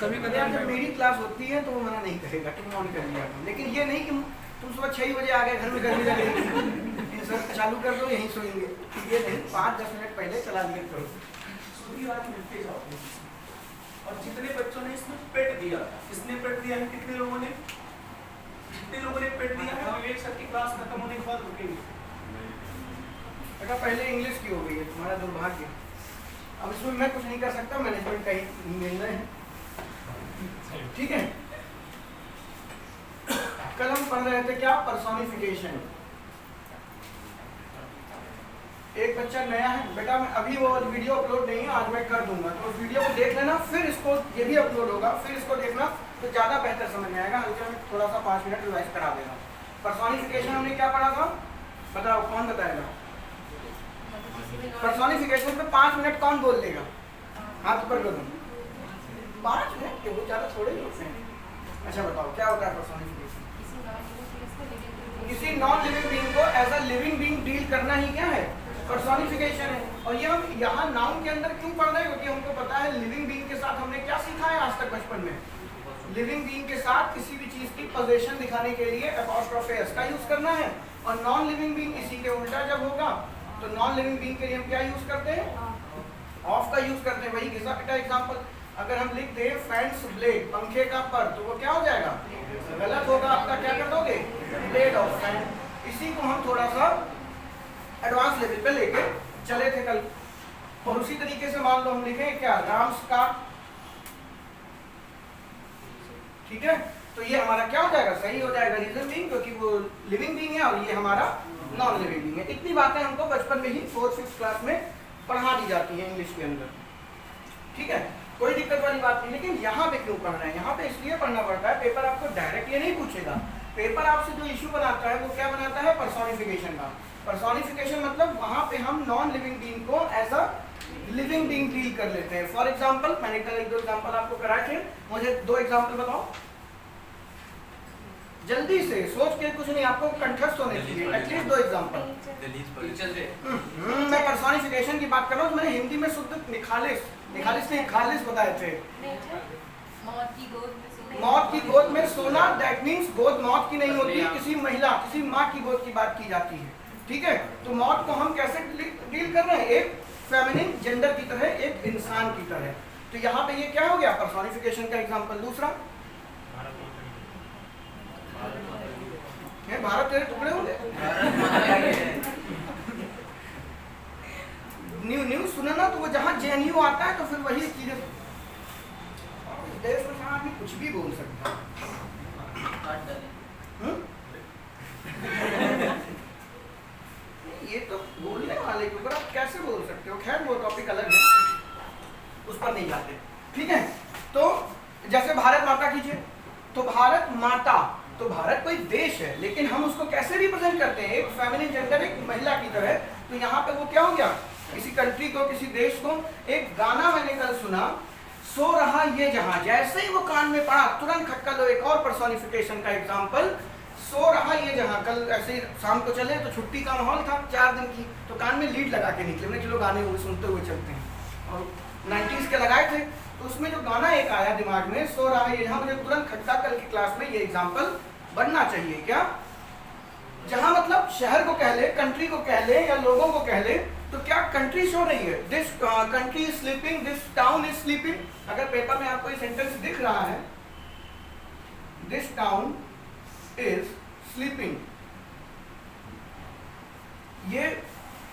कभी कभी जब मेरी क्लास होती है तो वो मना नहीं करेगा, तुम ऑन कर लिया, लेकिन ये नहीं कि तुम सुबह 6 बजे आ गए, घर में गर्मी लग रही सर चालू कर दो यहीं सोएंगे, ये नहीं, 5-10 मिनट पहले चला लिया करो। पूरी बात मिलते जाओगे। और जितने बच्चों ने इसमें पेट दिया, किसने पेट दिया है, कितने लोगों ने पेट दिया है? हम एक सर की क्लास खत्म होने के बाद रुकेंगे। बेटा पहले इंग्लिश की हो गई है, तुम्हारा दुर्भाग्य। अब इसमें मैं कुछ नहीं कर सकता, मैनेजमेंट का ही निर्णय है, ठीक है। कल हम पढ़ रहे थे क्या, पर्सोनिफिकेशन। एक बच्चा नया है, बेटा मैं अभी वो वीडियो अपलोड नहीं है, आज मैं कर दूंगा, तो उस वीडियो को देख लेना, फिर इसको ये भी अपलोड होगा, फिर इसको देखना तो ज़्यादा बेहतर समझ में आएगा। हल्के में थोड़ा सा 5 मिनट रिवाइज करा देगा। पर्सोनिफिकेशन हमने क्या पढ़ा था, बताओ कौन बताएगा? पर्सोनिफिकेशन पे 5 मिनट कौन बोल लेगा, हाथ ऊपर कर दो। 5 मिनट के वो ज़्यादा थोड़े ही होते हैं। अच्छा बताओ क्या होता है पर्सोनिफिकेशन? किसी नॉन लिविंग बीइंग को as a living being deal करना ही क्या है, पर्सोनिफिकेशन है। और ये हम यहाँ नाउन के अंदर क्यों पढ़ रहे हैं, क्योंकि हमको पता है लिविंग बीइंग के साथ हमने क्या सीखा है आज तक बचपन में, लिविंग बीइंग के साथ किसी भी चीज की पोजीशन दिखाने के लिए अपॉस्ट्रोफी एस का यूज करना है। और नॉन लिविंग बीइंग इसी के उल्टा जब होगा तो नॉन लिविंग बीइंग के लिए हम क्या यूज करते हैं, ऑफ का यूज करते हैं। वही घिसा पिटा एग्जांपल, अगर हम लिख दें फैंस ब्लेड, पंखे का पर, तो वो क्या हो जाएगा, गलत होगा, आपका क्या कर दोगे, ब्लेड ऑफ फैन। इसी को हम थोड़ा सा एडवांस लेवल पे लेके चले थे कल। और उसी तरीके से मान लो हम लिखें क्या, राम्स का, ठीक है, तो ये हमारा क्या हो जाएगा, सही हो जाएगा रीजन बीइंग, क्योंकि वो लिविंग बीइंग है और ये हमारा नॉन लिविंग बीइंग है। इतनी बातें हमको बचपन में ही 4th-5th क्लास में पढ़ा दी जाती हैं इंग्लिश के अंदर, ठीक है, कोई दिक्कत वाली बात नहीं। लेकिन यहाँ पे क्यों पढ़ना है, यहाँ पे इसलिए पढ़ना पड़ता है, पेपर आपको डायरेक्ट ये नहीं पूछेगा, पेपर आपसे जो इश्यू बनाता है वो क्या बनाता है, पर्सोनिफिकेशन का। पर्सोनिफिकेशन मतलब वहाँ पे हम नॉन लिविंग बीइंग को as a living being deal कर लेते हैं। फॉर एग्जाम्पल मैंने कल 1-2 एग्जाम्पल आपको कराए थे, मुझे 2 एग्जाम्पल बताओ जल्दी से, सोच के, कुछ नहीं, आपको कंठस्थ होने चाहिए, एटलीस्ट 2 एग्जाम्पल। मैं पर्सोनिफिकेशन की बात कर रहा हूँ, मैंने हिंदी में शुद्ध निखालिस नहीं खालिस बताए थे। मौत की गोद में सोना, दैट मीन्स गोद मौत की नहीं होती, किसी महिला, किसी माँ की गोद की बात की जाती है, ठीक है। तो मौत को हम कैसे डील कर रहे हैं, एक फेमिनिन जेंडर की तरह, एक इंसान की तरह। तो यहाँ पे ये क्या हो गया, पर्सोनिफिकेशन का एग्जाम्पल। दूसरा, भारत तेरे टुकड़े होंगे, न्यूज़ सुना ना, तो वो जहाँ JNU आता है तो फिर वही चीजें, देश में आदमी कुछ भी बोल सकता है। ये तो बोलने वाले के ऊपर आप कैसे बोल सकते हो, खैर वो टॉपिक अलग है, उस पर नहीं जाते, ठीक है। तो जैसे भारत माता कीजिए, तो भारत माता, तो भारत कोई देश है, लेकिन हम उसको कैसे रिप्रेजेंट करते हैं, एक फेमिनिन जेंडर, एक महिला की तरह। तो यहाँ पे वो क्या हो गया, किसी कंट्री को, किसी देश को। एक गाना मैंने कल सुना, सो रहा ये जहां, जैसे ही वो कान में पड़ा तुरंत खटका लो, एक और पर्सोनिफिकेशन का एग्जांपल, सो रहा ये जहां। कल ऐसे ही शाम को चले तो छुट्टी का माहौल था 4 दिन की, तो कान में लीड लगा के निकले, मैंने चलो गाने हुए सुनते हुए चलते हैं, और 90s के लगाए थे, तो उसमें जो गाना एक आया दिमाग में, सो रहा ये जहां, मुझे तुरंत खटका, कल की क्लास में ये एग्जाम्पल बनना चाहिए क्या, जहां मतलब शहर को कह ले, कंट्री को कह ले, या लोगों को कह ले, तो क्या कंट्री सो रही है, this country is sleeping, this town is sleeping. अगर पेपर में आपको ये सेंटेंस दिख रहा है, दिस टाउन इज स्लीपिंग, ये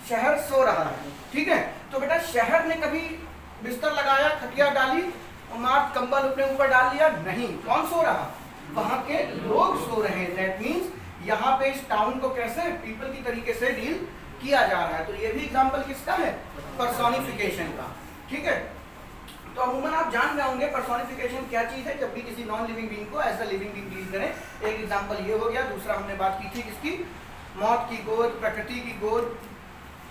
शहर सो रहा है, ठीक है। तो बेटा शहर ने कभी बिस्तर लगाया, खटिया डाली और मार कंबल अपने ऊपर डाल लिया, नहीं, कौन सो रहा, वहां के लोग सो रहे हैं। दैट मीन्स यहाँ पे इस टाउन को कैसे पीपल की तरीके से डील किया जा रहा है। तो ये भी एग्जांपल किसका है, पर्सोनिफिकेशन का, ठीक है। तो अमूमन आप जान गए होंगे पर्सोनिफिकेशन क्या चीज है, जब भी किसी नॉन लिविंग बीइंग को as a living being deal करें। एक एग्जांपल ये हो गया, दूसरा हमने बात की थी किसकी, मौत की गोद, प्रकृति की गोद,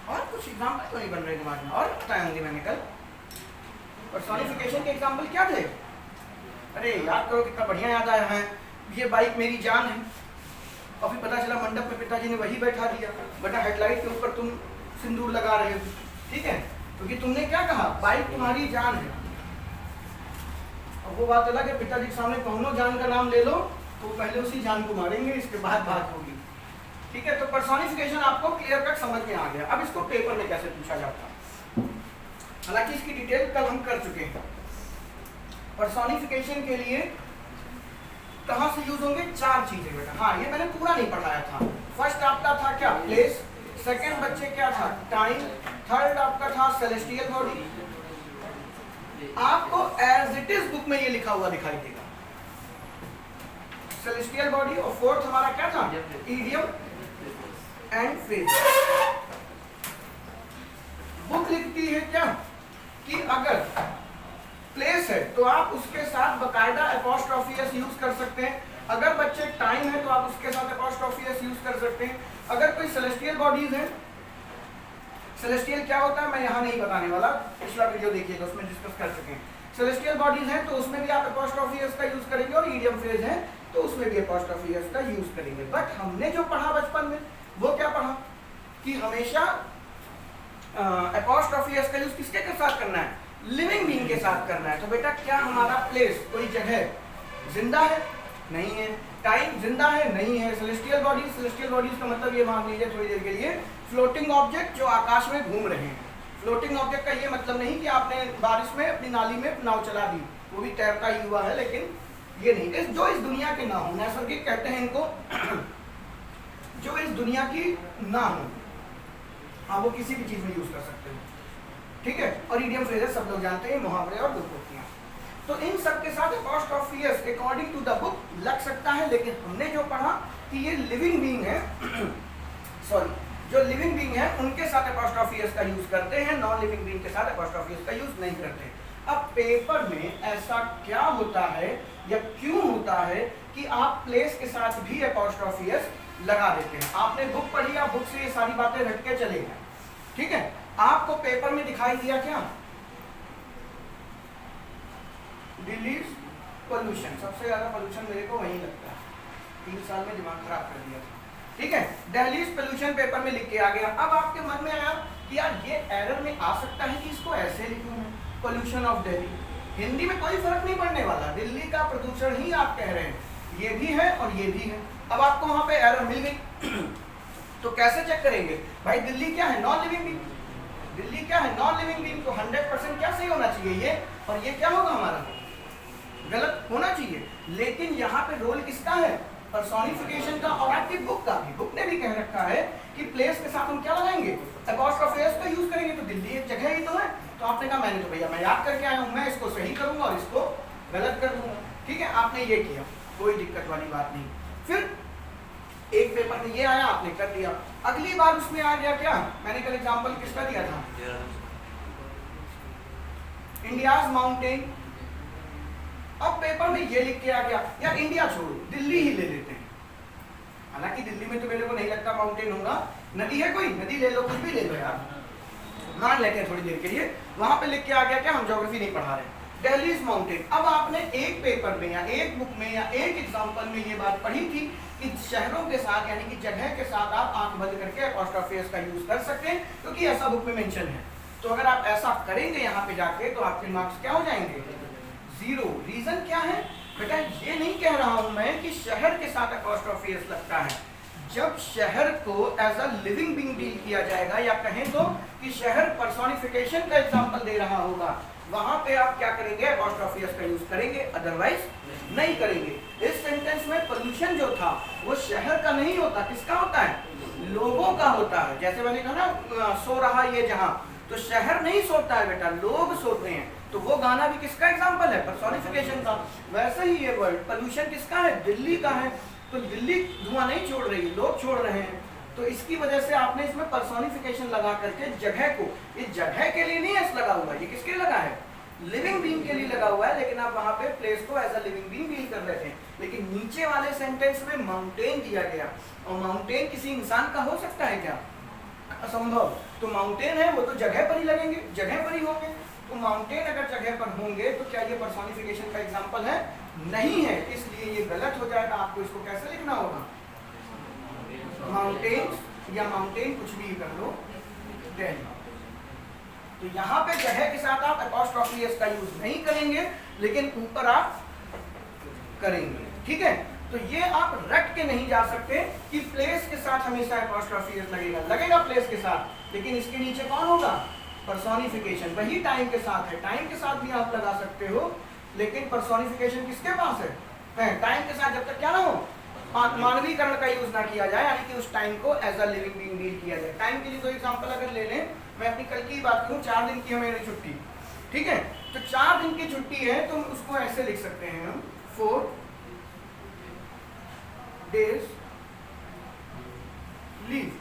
और कुछ एग्जांपल तो नहीं बन रहे दिमाग में, और बताए होंगे मैंने कल। पर्सोनिफिकेशन के एग्जांपल क्या थे, अरे याद करो, कितना बढ़िया याद आया है, ये बाइक मेरी जान है, और फिर पता चला मंडप में पिताजी ने वही बैठा दिया, बेटा हेडलाइट के ऊपर तुम सिंदूर लगा रहे हो, ठीक है, क्योंकि तुमने क्या कहा, बाइक तुम्हारी जान है। अब वो बात अलग है, पिताजी के सामने कौनो जान का नाम ले लो तो पहले उसी जान को मारेंगे, इसके बाद बात होगी। ठीक है, तो पर्सोनिफिकेशन आपको क्लियर कट समझ में आ गया। अब इसको पेपर में कैसे पूछा जाता है, हालांकि इसकी डिटेल कल हम कर चुके हैं। पर्सोनिफिकेशन के लिए कहां से यूज होंगे, 4 चीजें बेटा। हाँ, ये मैंने पूरा नहीं पढ़ाया था। फर्स्ट आपका था क्या, प्लेस। सेकंड बच्चे क्या था, टाइम। थर्ड आपका था सेलेस्टियल बॉडी। आपको एज इट इज बुक में ये लिखा हुआ दिखाई देगा, सेलेस्टियल बॉडी। और फोर्थ हमारा क्या था, इडियम एंड फ्रेज। बुक लिखती है क्या कि अगर प्लेस है तो आप उसके साथ बकायदा अपॉस्ट्रोफी एस यूज कर सकते हैं। अगर बच्चे टाइम है तो आप उसके साथ अपॉस्ट्रोफी एस यूज कर सकते हैं। अगर कोई सेलेस्टियल बॉडीज है, सेलेस्टियल क्या होता है मैं यहाँ नहीं बताने वाला, पिछला वीडियो देखिएगा उसमें डिस्कस कर चुके हैं। सेलेस्टियल बॉडीज हैं तो उसमें भी आप अपॉस्ट्रोफी एस का यूज करेंगे, और ईडियम फ्रेज है तो उसमें भी अपॉस्ट्रोफी एस का यूज करेंगे। बट हमने जो पढ़ा बचपन में वो क्या पढ़ा कि हमेशा अपॉस्ट्रोफी एस का यूज किसके साथ करना है, लिविंग बीइंग के साथ करना है। तो बेटा क्या हमारा प्लेस, कोई जगह जिंदा है, नहीं है। टाइम जिंदा है, नहीं है। सेलेस्टियल बॉडीज, सेलेस्टियल बॉडीज का मतलब ये मान लीजिए थोड़ी देर के लिए फ्लोटिंग ऑब्जेक्ट जो आकाश में घूम रहे हैं। फ्लोटिंग ऑब्जेक्ट का ये मतलब नहीं कि आपने बारिश में अपनी नाली में नाव चला दी, वो भी तैरता ही हुआ है, लेकिन ये नहीं, जो इस दुनिया के ना हो, नैसर्गिक कहते हैं इनको, जो इस दुनिया की ना हो, हाँ वो किसी भी चीज में यूज कर सकते हो। ठीक है, और इडियम फ्रेजेस सब लोग जानते हैं, मुहावरे और दुर्गोक्तियां। तो इन सब के साथ apostrophe s according to the book लग सकता है, लेकिन हमने जो पढ़ा कि ये लिविंग बीइंग है सॉरी, जो लिविंग बीइंग है उनके साथ अपॉस्ट्रोफी एस का यूज करते हैं, नॉन लिविंग बीइंग के साथ अपॉस्ट्रोफी एस का यूज नहीं करते। अब पेपर में ऐसा क्या होता है या क्यों होता है कि आप प्लेस के साथ भी अपॉस्ट्रोफी एस लगा देते हैं। आपने बुक पढ़ी, आप बुक से ये सारी बातें रट के चले गए। ठीक है, आपको पेपर में दिखाई दिया क्या, दिल्ली पोल्यूशन, सबसे ज्यादा पोल्यूशन मेरे को वहीं लगता है, 3 साल में दिमाग खराब कर दिया था। ठीक है, दिल्ली पोल्यूशन पेपर में लिख के आ गया। अब आपके मन में आया कि यार ये एरर में आ सकता है कि इसको ऐसे लिखूं मैं, पोल्यूशन ऑफ दिल्ली। हिंदी में कोई फर्क नहीं पड़ने वाला, दिल्ली का प्रदूषण ही आप कह रहे हैं, ये भी है और ये भी है। अब आपको वहां पे एरर मिल गई तो कैसे चेक करेंगे भाई, दिल्ली क्या है, नॉन लिविंग बीइंग। दिल्ली क्या है, नॉन लिविंग बीइंग, तो 100% क्या सही होना चाहिए ये, और ये क्या होगा हमारा गलत होना चाहिए। लेकिन यहाँ पे रोल किसका है, पर्सोनिफिकेशन का, और आपकी बुक का भी। बुक ने भी कह रखा है कि प्लेस के साथ हम क्या लगाएंगे, अपॉस्ट्रोफी एस का यूज करेंगे। तो दिल्ली एक जगह ही तो है, तो आपने कहा मैंने तो भैया मैं याद करके आया हूँ, मैं इसको सही करूंगा और इसको गलत कर दूंगा। ठीक है, आपने ये किया, कोई दिक्कत वाली बात नहीं। फिर एक पेपर में ये आया, आपने कर दिया। अगली बार उसमें आ गया क्या, मैंने कल एग्जांपल किसका दिया था, इंडियाज माउंटेन। अब पेपर में ये लिख के आ गया, यार इंडिया छोड़ो दिल्ली ही ले लेते हैं। हालांकि दिल्ली में तो मेरे को नहीं लगता माउंटेन होगा, नदी है कोई, नदी ले लो, कुछ भी ले लो यार, मान लेते हैं थोड़ी देर के लिए। वहां पे लिख के आ गया क्या, हम ज्योग्राफी नहीं पढ़ा रहे, दिल्ली इज माउंटेन। अब आपने एक पेपर में या एक बुक में या एक एग्जाम्पल में ये बात पढ़ी थी कि शहरों के साथ यानी कि जगह के साथ आप आंख बंद करके अपॉस्ट्रोफी एस का यूज कर सकते हैं, क्योंकि ऐसा बुक में मेंशन है। तो अगर आप ऐसा करेंगे यहाँ पे जाके तो आपके मार्क्स क्या हो जाएंगे, 0। रीजन क्या है बेटा, ये नहीं कह रहा हूं मैं कि शहर के साथ अपॉस्ट्रोफी एस लगता है। जब शहर को as a living being deal किया जाएगा, या कहें तो कि शहर पर्सोनिफिकेशन का एग्जांपल दे रहा होगा, वहां पे आप क्या करेंगे, अपॉस्ट्रोफी एस का यूज करेंगे, अदरवाइज नहीं करेंगे। इस सेंटेंस में पोल्यूशन जो था वो शहर का नहीं होता, किसका होता है, लोगों का होता है। जैसे मैंने कहा ना, सो रहा ये जहां, तो शहर नहीं सोता है बेटा, लोग सोते हैं। तो वो गाना भी किसका एग्जांपल है, पर्सोनिफिकेशन का। वैसे ही ये वर्ड पोल्यूशन किसका है, दिल्ली का है। तो दिल्ली धुआं नहीं छोड़ रही, लोग छोड़ रहे हैं। तो इसकी वजह से आपने इसमें पर्सोनिफिकेशन लगा करके जगह को, ये जगह के लिए नहीं लगा हुआ, ये किसके लिए लगा है, लिविंग बीइंग के लिए लगा हुआ है। लेकिन आप वहां पे प्लेस को as a living being deal कर रहे थे। लेकिन नीचे वाले सेंटेंस में माउंटेन दिया गया, और माउंटेन किसी इंसान का हो सकता है क्या, असंभव। तो माउंटेन है वो तो जगह पर ही लगेंगे, जगह पर ही होंगे। तो माउंटेन अगर जगह पर होंगे तो क्या ये पर्सोनिफिकेशन का एग्जांपल है, नहीं है, इसलिए ये गलत हो जाएगा। आपको इसको कैसे लिखना होगा, माउंटेन या माउंटेन कुछ भी कर लो, दिल्ली। तो यहाँ पे जगह के साथ आप अपॉस्ट्रोफी एस का यूज नहीं करेंगे, लेकिन ऊपर आप करेंगे, ठीक है। तो ये आप रट के नहीं जा सकते कि प्लेस के साथ हमेशा अपॉस्ट्रोफी एस लगेगा, लगेगा प्लेस के साथ, लेकिन इसके नीचे कौन होगा, पर्सोनिफिकेशन। वही टाइम के साथ है, टाइम के साथ भी आप लगा सकते हो, लेकिन पर्सोनिफिकेशन किसके पास है, टाइम के साथ जब तक क्या ना हो, मानवीकरण का यूज ना किया जाए, यानी कि उस टाइम को as a living being deal किया जाए। टाइम के लिए कोई एग्जांपल अगर ले लें, मैं अपनी कल की बात करूं, 4 दिन की है मेरी छुट्टी, ठीक है। तो 4 दिन की छुट्टी है तो उसको ऐसे लिख सकते हैं हम 4 days लीव,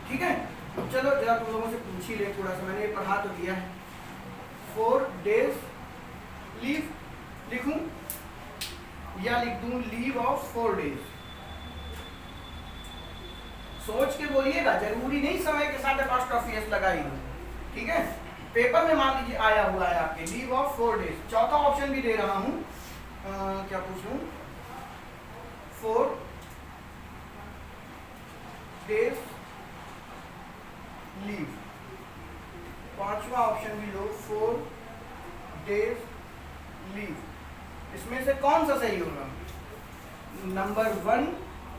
ठीक है। अब चलो जरा तुम लोगों से पूछ ही ले थोड़ा सा, मैंने पढ़ा तो दिया है। 4 days लीव लिखूं या लिख दूं लीव ऑफ 4 days? सोच के बोलिएगा, जरूरी नहीं समय के साथ अपॉस्ट्रोफी एस लगा ही दो, ठीक है। पेपर में मान लीजिए आया हुआ है आपके लीव ऑफ 4 days। चौथा ऑप्शन भी दे रहा हूं, क्या पूछूं, 4 days लीव। पांचवा ऑप्शन भी लो, 4 days लीव। इसमें से कौन सा सही होगा, नंबर 1,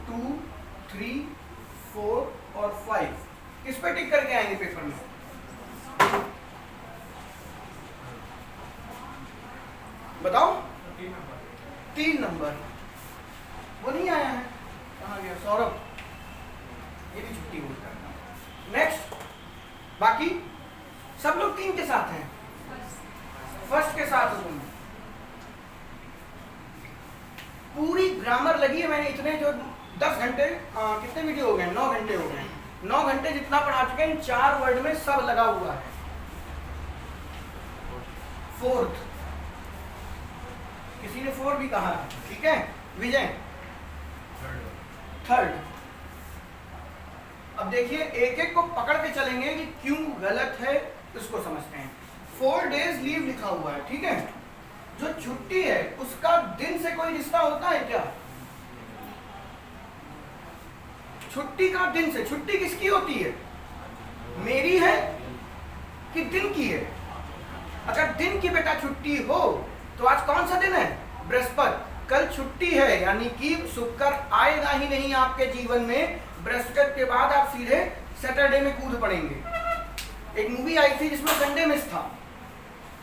2, 3, 4 और 5 किस पे टिक करके आएंगे पेपर में? बताओ, 3 नंबर। वो नहीं आया है, कहाँ गया सौरभ, ये भी छुट्टी बोलता है। नेक्स्ट, बाकी सब लोग 3 के साथ हैं, फर्स्ट के साथ हो तुम। पूरी ग्रामर लगी है मैंने, इतने जो 10 घंटे, कितने वीडियो हो गए, 9 घंटे हो गए, 9 घंटे जितना पढ़ा चुके हैं, 4 वर्ड में सब लगा हुआ है। 4th, किसी ने 4 भी कहा है, ठीक है। विजय 3rd। अब देखिए एक एक को पकड़ के चलेंगे कि क्यों गलत है, इसको समझते हैं। 4 days लीव लिखा हुआ है, ठीक है। जो छुट्टी है उसका दिन से कोई रिश्ता होता है क्या? छुट्टी का दिन से, छुट्टी किसकी होती है, मेरी है कि दिन की है? अगर दिन की बेटा छुट्टी हो तो आज कौन सा दिन है, बृहस्पति। कल छुट्टी है, यानी कि शुक्र आएगा ही नहीं आपके जीवन में। बृहस्पति के बाद आप सीधे सैटरडे में कूद पड़ेंगे। एक मूवी आई थी जिसमें संडे मिस था,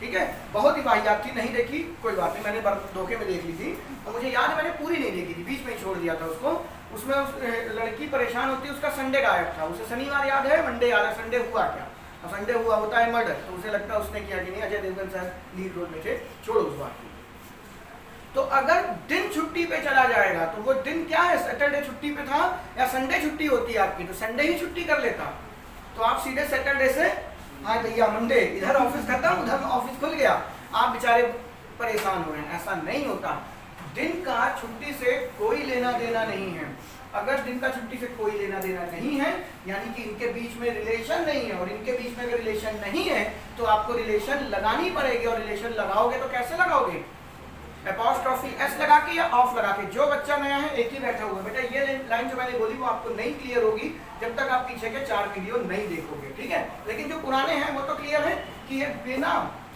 ठीक है, बहुत ही वाहियात थी, नहीं देखी कोई बात नहीं, मैंने धोखे में देख ली थी और मुझे याद है मैंने पूरी नहीं देखी थी, बीच में ही छोड़ दिया था उसको। उसमें उस लड़की परेशान होती है, उसका संडे गायब था, उसे शनिवार याद है, मंडे याद है, संडे हुआ क्या, और संडे हुआ होता है मर्डर, तो उसे लगता है उसने किया कि नहीं, Ajay Devgn sir lead role में थे, छोड़ो उस बात को। तो अगर दिन छुट्टी पे चला जाएगा तो वो दिन क्या है, सैटरडे छुट्टी पे था या संडे छुट्टी होती है आपकी, तो संडे ही छुट्टी कर लेता, तो आप सीधे सैटरडे से, हाँ भैया मंडे, इधर ऑफिस खत्म उधर ऑफिस खुल गया, आप बेचारे परेशान हो रहे हैं। ऐसा नहीं होता, दिन का छुट्टी से कोई लेना देना नहीं है। अगर दिन का छुट्टी से कोई लेना देना नहीं है, यानी कि इनके बीच में रिलेशन नहीं है, और इनके बीच में अगर रिलेशन नहीं है तो आपको रिलेशन लगानी पड़ेगी, और रिलेशन लगाओगे तो कैसे लगाओगे, अपॉस्ट्रोफी एस लगा के या ऑफ लगा के। जो बच्चा नया है एक ही बैठा हुआ, बेटा ये लाइन जो मैंने बोली वो आपको नहीं क्लियर होगी जब तक आप पीछे के 4 वीडियो नहीं देखोगे, ठीक है। लेकिन जो पुराने हैं वो तो क्लियर है कि ये बिना,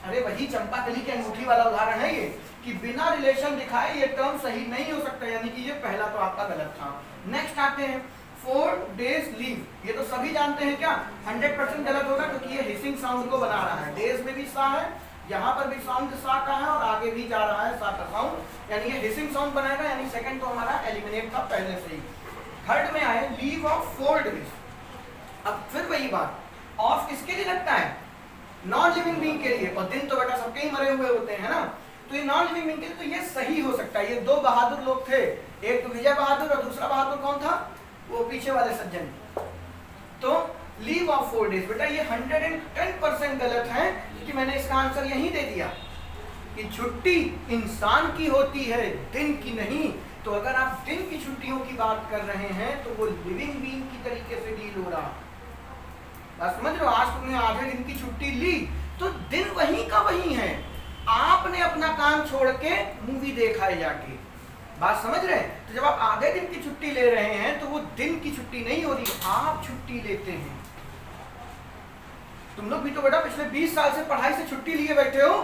अरे वही चंपाकली की अंगूठी वाला उदाहरण है ये, कि बिना रिलेशन दिखाए ये टर्म सही नहीं हो सकता, यानी कि ये पहला तो आपका गलत था। नेक्स्ट आते हैं 4 days लीव, ये तो सभी जानते हैं क्या, 100% गलत होगा क्योंकि ये हिसिंग साउंड को बना रहा है। डेज में भी सा है, यहाँ पर भी साउंड सा का है, और आगे भी जा रहा है सा का साउंड, यानी ये हिसिंग साउंड बनाएगा, यानी सेकंड तो हमारा एलिमिनेट था पहले से ही। थर्ड में आए लीव ऑफ 4 days। अब फिर वही बात, ऑफ किसके लिए लगता है, नॉन लिविंग बीइंग के लिए, और दिन तो बेटा सबके ही मरे हुए होते हैं ना, तो ये नॉन लिविंग बीइंग के लिए तो ये सही हो सकता है। ये 2 बहादुर लोग थे, एक तो विजय बहादुर और दूसरा बहादुर कौन था, वो पीछे वाले सज्जन। तो लीव ऑफ 4 days, बेटा ये 110% गलत है, क्योंकि मैंने इसका आंसर यही दे दिया कि छुट्टी इंसान की होती है, दिन की नहीं। तो अगर आप दिन की छुट्टियों की बात कर रहे हैं तो वो लिविंग बीइंग की तरीके से डील हो रहा। बात समझ रहे हो, आज तुमने आधे दिन की छुट्टी ली तो दिन वही का वही है, आपने अपना काम छोड़ के मूवी देखा है जाके, बात समझ रहे हैं। तो जब आप आधे दिन की छुट्टी ले रहे हैं तो वो दिन की छुट्टी नहीं हो रही, आप छुट्टी लेते हैं। तुम लोग भी तो बेटा पिछले 20 साल से पढ़ाई से छुट्टी लिए बैठे हो,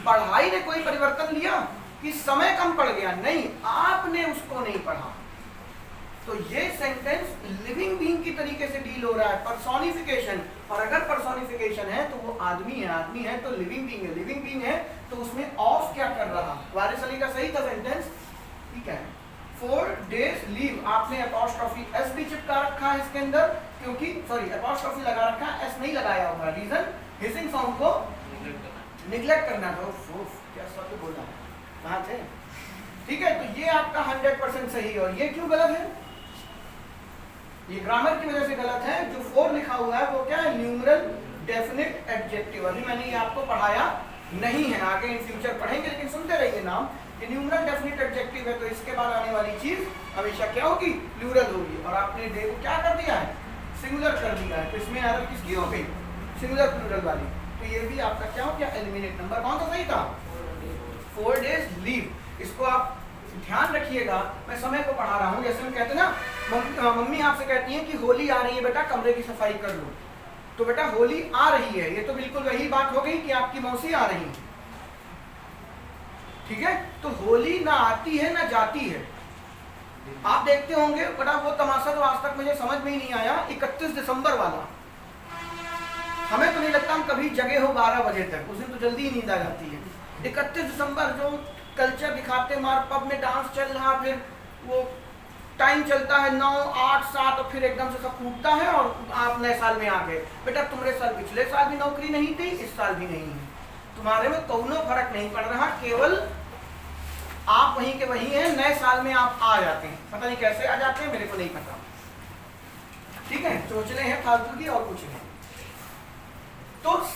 पढ़ाई ने कोई परिवर्तन लिया कि समय कम पड़ गया? नहीं, आपने उसको नहीं पढ़ा। तो ये सेंटेंस लिविंग बीइंग की तरीके से डील हो रहा है, पर्सोनिफिकेशन। और अगर पर्सोनिफिकेशन है तो वो आदमी है तो लिविंग बीइंग है, लिविंग बीइंग है तो उसमें ऑफ क्या कर रहा? वारिस अली का सही था सेंटेंस, ठीक है। 4 days लीव, आपने अपॉस्ट्रोफी एस भी चिपका रखा है इसके अंदर, क्योंकि सॉरी अपॉस्ट्रोफी लगा रखा है, एस नहीं लगाया होगा। रीजन हिसिंग साउंड को निग्लेक्ट करना था। क्या शब्द बोला, कहाँ थे? ठीक है, तो ये आपका 100% सही है। और ये क्यों गलत है? ये ग्रामर की वजह से गलत है। जो 4 लिखा हुआ है वो क्या है? Numeral definite adjective. अभी मैंने ये आपको पढ़ाया नहीं है, आगे इन फ्यूचर पढ़ेंगे, लेकिन सुनते रहिए नाम। ये न्यूमरल डेफिनिट एडजेक्टिव है, तो इसके बाद आने वाली चीज हमेशा क्या होगी? प्लूरल होगी। और आपने डे को क्या कर दिया है? सिंगुलर कर दिया है, तो इसमें एरर किसकी हो गई? सिंगुलर प्लूरल वाली। तो ये भी आपका क्या हो गया? एलिमिनेट। नंबर कौन सा सही था? 4 days लीव। इसको आप ध्यान रखिएगा, मैं समय को पढ़ा रहा हूँ। जैसे हम कहते हैं ना, मम्मी आपसे कहती हैं कि होली आ रही है बेटा, कमरे की सफाई कर लो। तो बेटा होली आ रही है, ये तो बिल्कुल वही बात हो गई कि आपकी मौसी आ रही है, ठीक है। तो होली ना आती है ना जाती है। आप देखते होंगे बेटा वो तमाशा तो आज तक मुझे समझ में ही नहीं आया, 31 दिसंबर वाला। हमें तो नहीं लगता हम कभी जगे हो 12 बजे तक, उस दिन तो जल्दी ही नींद आ जाती है। 31 दिसंबर जो कल्चर दिखाते, मार पब में डांस चल रहा, फिर वो टाइम चलता है 9, 8, 7 और फिर एकदम से सब टूटता है और आप नए साल में आ गए। बेटा तुम्हारे साल पिछले साल भी नौकरी नहीं थी, इस साल भी नहीं है, तुम्हारे में कोनो फर्क नहीं पड़ रहा, केवल आप वहीं के वहीं हैं। नए साल में आप आ जाते हैं, पता नहीं कैसे आ जाते हैं, मेरे को नहीं पता, ठीक है। सोचने हैं फालतू की और कुछ नहीं। तो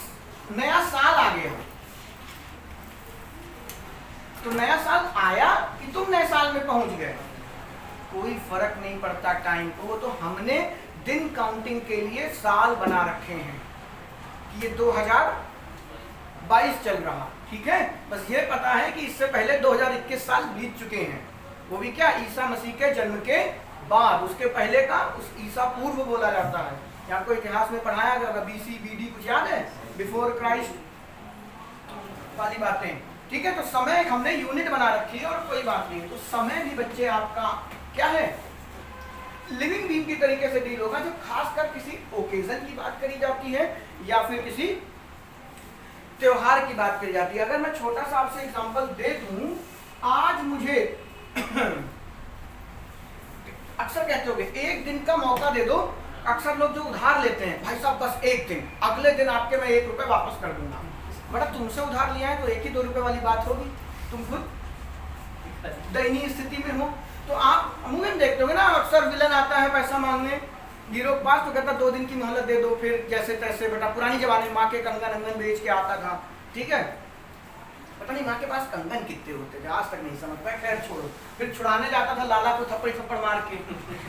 नया साल आ गया, तो नया साल आया कि तुम नए साल में पहुंच गए, कोई फर्क नहीं पड़ता टाइम को। वो तो हमने दिन काउंटिंग के लिए साल बना रखे हैं कि ये 2022 चल रहा, ठीक है। बस ये पता है कि इससे पहले 2021 साल बीत चुके हैं, वो भी क्या? ईसा मसीह के जन्म के बाद। उसके पहले का उस ईसा पूर्व बोला जाता है। या आपको इतिहास में पढ़ाया गया होगा, BC BD कुछ याद है? बिफोर क्राइस्ट वाली बातें, ठीक है। तो समय हमने यूनिट बना रखी है और कोई बात नहीं है। तो समय भी बच्चे आपका क्या है? लिविंग बीइंग की तरीके से डील होगा, जब खासकर किसी ओकेजन की बात करी जाती है या फिर किसी त्योहार की बात करी जाती है। अगर मैं छोटा सा आपसे एग्जांपल दे दूं, आज मुझे अक्सर कहते होगे एक दिन का मौका दे दो। अक्सर लोग जो उधार लेते हैं, भाई साहब बस एक दिन, अगले दिन आपके मैं 1 रुपए वापस कर दूंगा। बड़ा तुमसे उधार लिया है तो 1 ही 2 रुपए वाली बात होगी, तुम खुद दयनीय स्थिति में हो। तो आप अमूमन देखते होंगे ना, अक्सर विलन आता है पैसा मांगने हीरो के पास, तो कहता 2 दिन की मोहलत दे दो, फिर जैसे तैसे। बेटा पुरानी जमाने में माँ के कंगन अंगन बेच के आता था, ठीक है। पता नहीं माँ के पास कंगन कितने होते थे, आज तक नहीं समझ पाया, खैर छोड़ो। फिर छुड़ाने जाता था लाला को थप्पड़ मार के,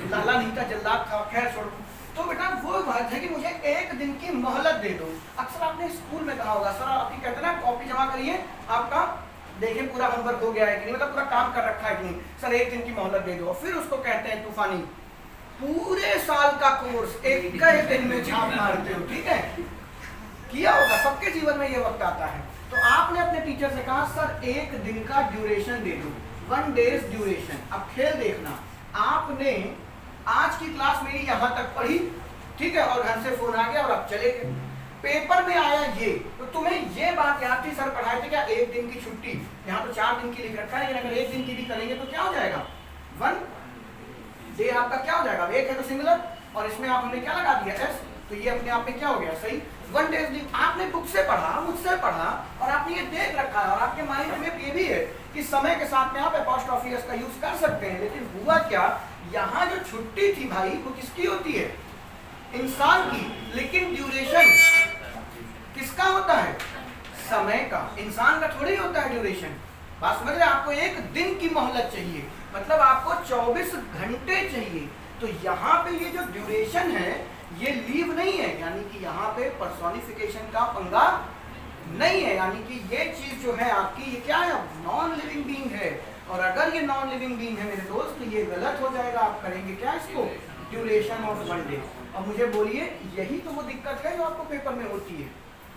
लाला नहीं था जल्लाद था, खैर छोड़ो। तो बेटा वो बात है कि मुझे 1 दिन की मोहलत दे दो। अक्सर आपने स्कूल में कहा होगा, सर आपकी कहते हैं ना कॉपी जमा करिए, आपका देखें पूरा होमवर्क हो गया है कि नहीं, मतलब पूरा काम कर रखा है कि नहीं, सर 1 दिन की मोहलत दे दो। फिर उसको कहते हैं तूफानी, पूरे साल का कोर्स एक दिन में छाप मारते हो, ठीक है। किया होगा, सबके जीवन में ये वक्त आता है। तो आपने अपने टीचर से कहा सर 1 दिन का ड्यूरेशन दे दो, 1 डेज ड्यूरेशन। अब खेल देखना, आपने आज की क्लास मेरी यहाँ तक पढ़ी, ठीक है, और घर से फोन आ गया और आप चले गए। पेपर में आया ये, तो तुम्हें ये बात याद थी सर पढ़ाए थे क्या 1 दिन की छुट्टी, यहाँ तो 4 दिन की लिख रखा है, लेकिन अगर 1 दिन की भी करेंगे तो क्या हो जाएगा? 1 डे आपका क्या हो जाएगा? 1 है तो सिंगुलर, और इसमें आप हमने क्या लगा दिया? एस, तो ये अपने आप में क्या हो गया? सही। 1 डेज लीव। आपने बुक से पढ़ा, मुझसे पढ़ा, और आपने ये देख रखा है, और आपके माइंड में ये भी है कि समय के साथ में आप अपॉस्ट्रोफी एस का यूज कर सकते हैं। लेकिन हुआ क्या, यहाँ जो छुट्टी थी भाई वो किसकी होती है? इंसान की, लेकिन ड्यूरेशन किसका होता है? समय का। इंसान का थोड़ी होता है ड्यूरेशन। बात समझ रहे? आपको 1 दिन की मोहलत चाहिए, मतलब आपको 24 घंटे चाहिए। तो यहाँ पे ये जो ड्यूरेशन है ये लीव नहीं है, यानी कि यहाँ पे पर्सोनिफिकेशन का पंगा नहीं है, यानी कि ये चीज जो है आपकी ये क्या है? नॉन लिविंग बीइंग है। और अगर ये नॉन लिविंग बीइंग है मेरे दोस्त, तो ये गलत हो जाएगा। आप करेंगे क्या इसको? Duration of 1 day. अब मुझे बोलिए, यही तो वो दिक्कत है जो आपको पेपर में होती है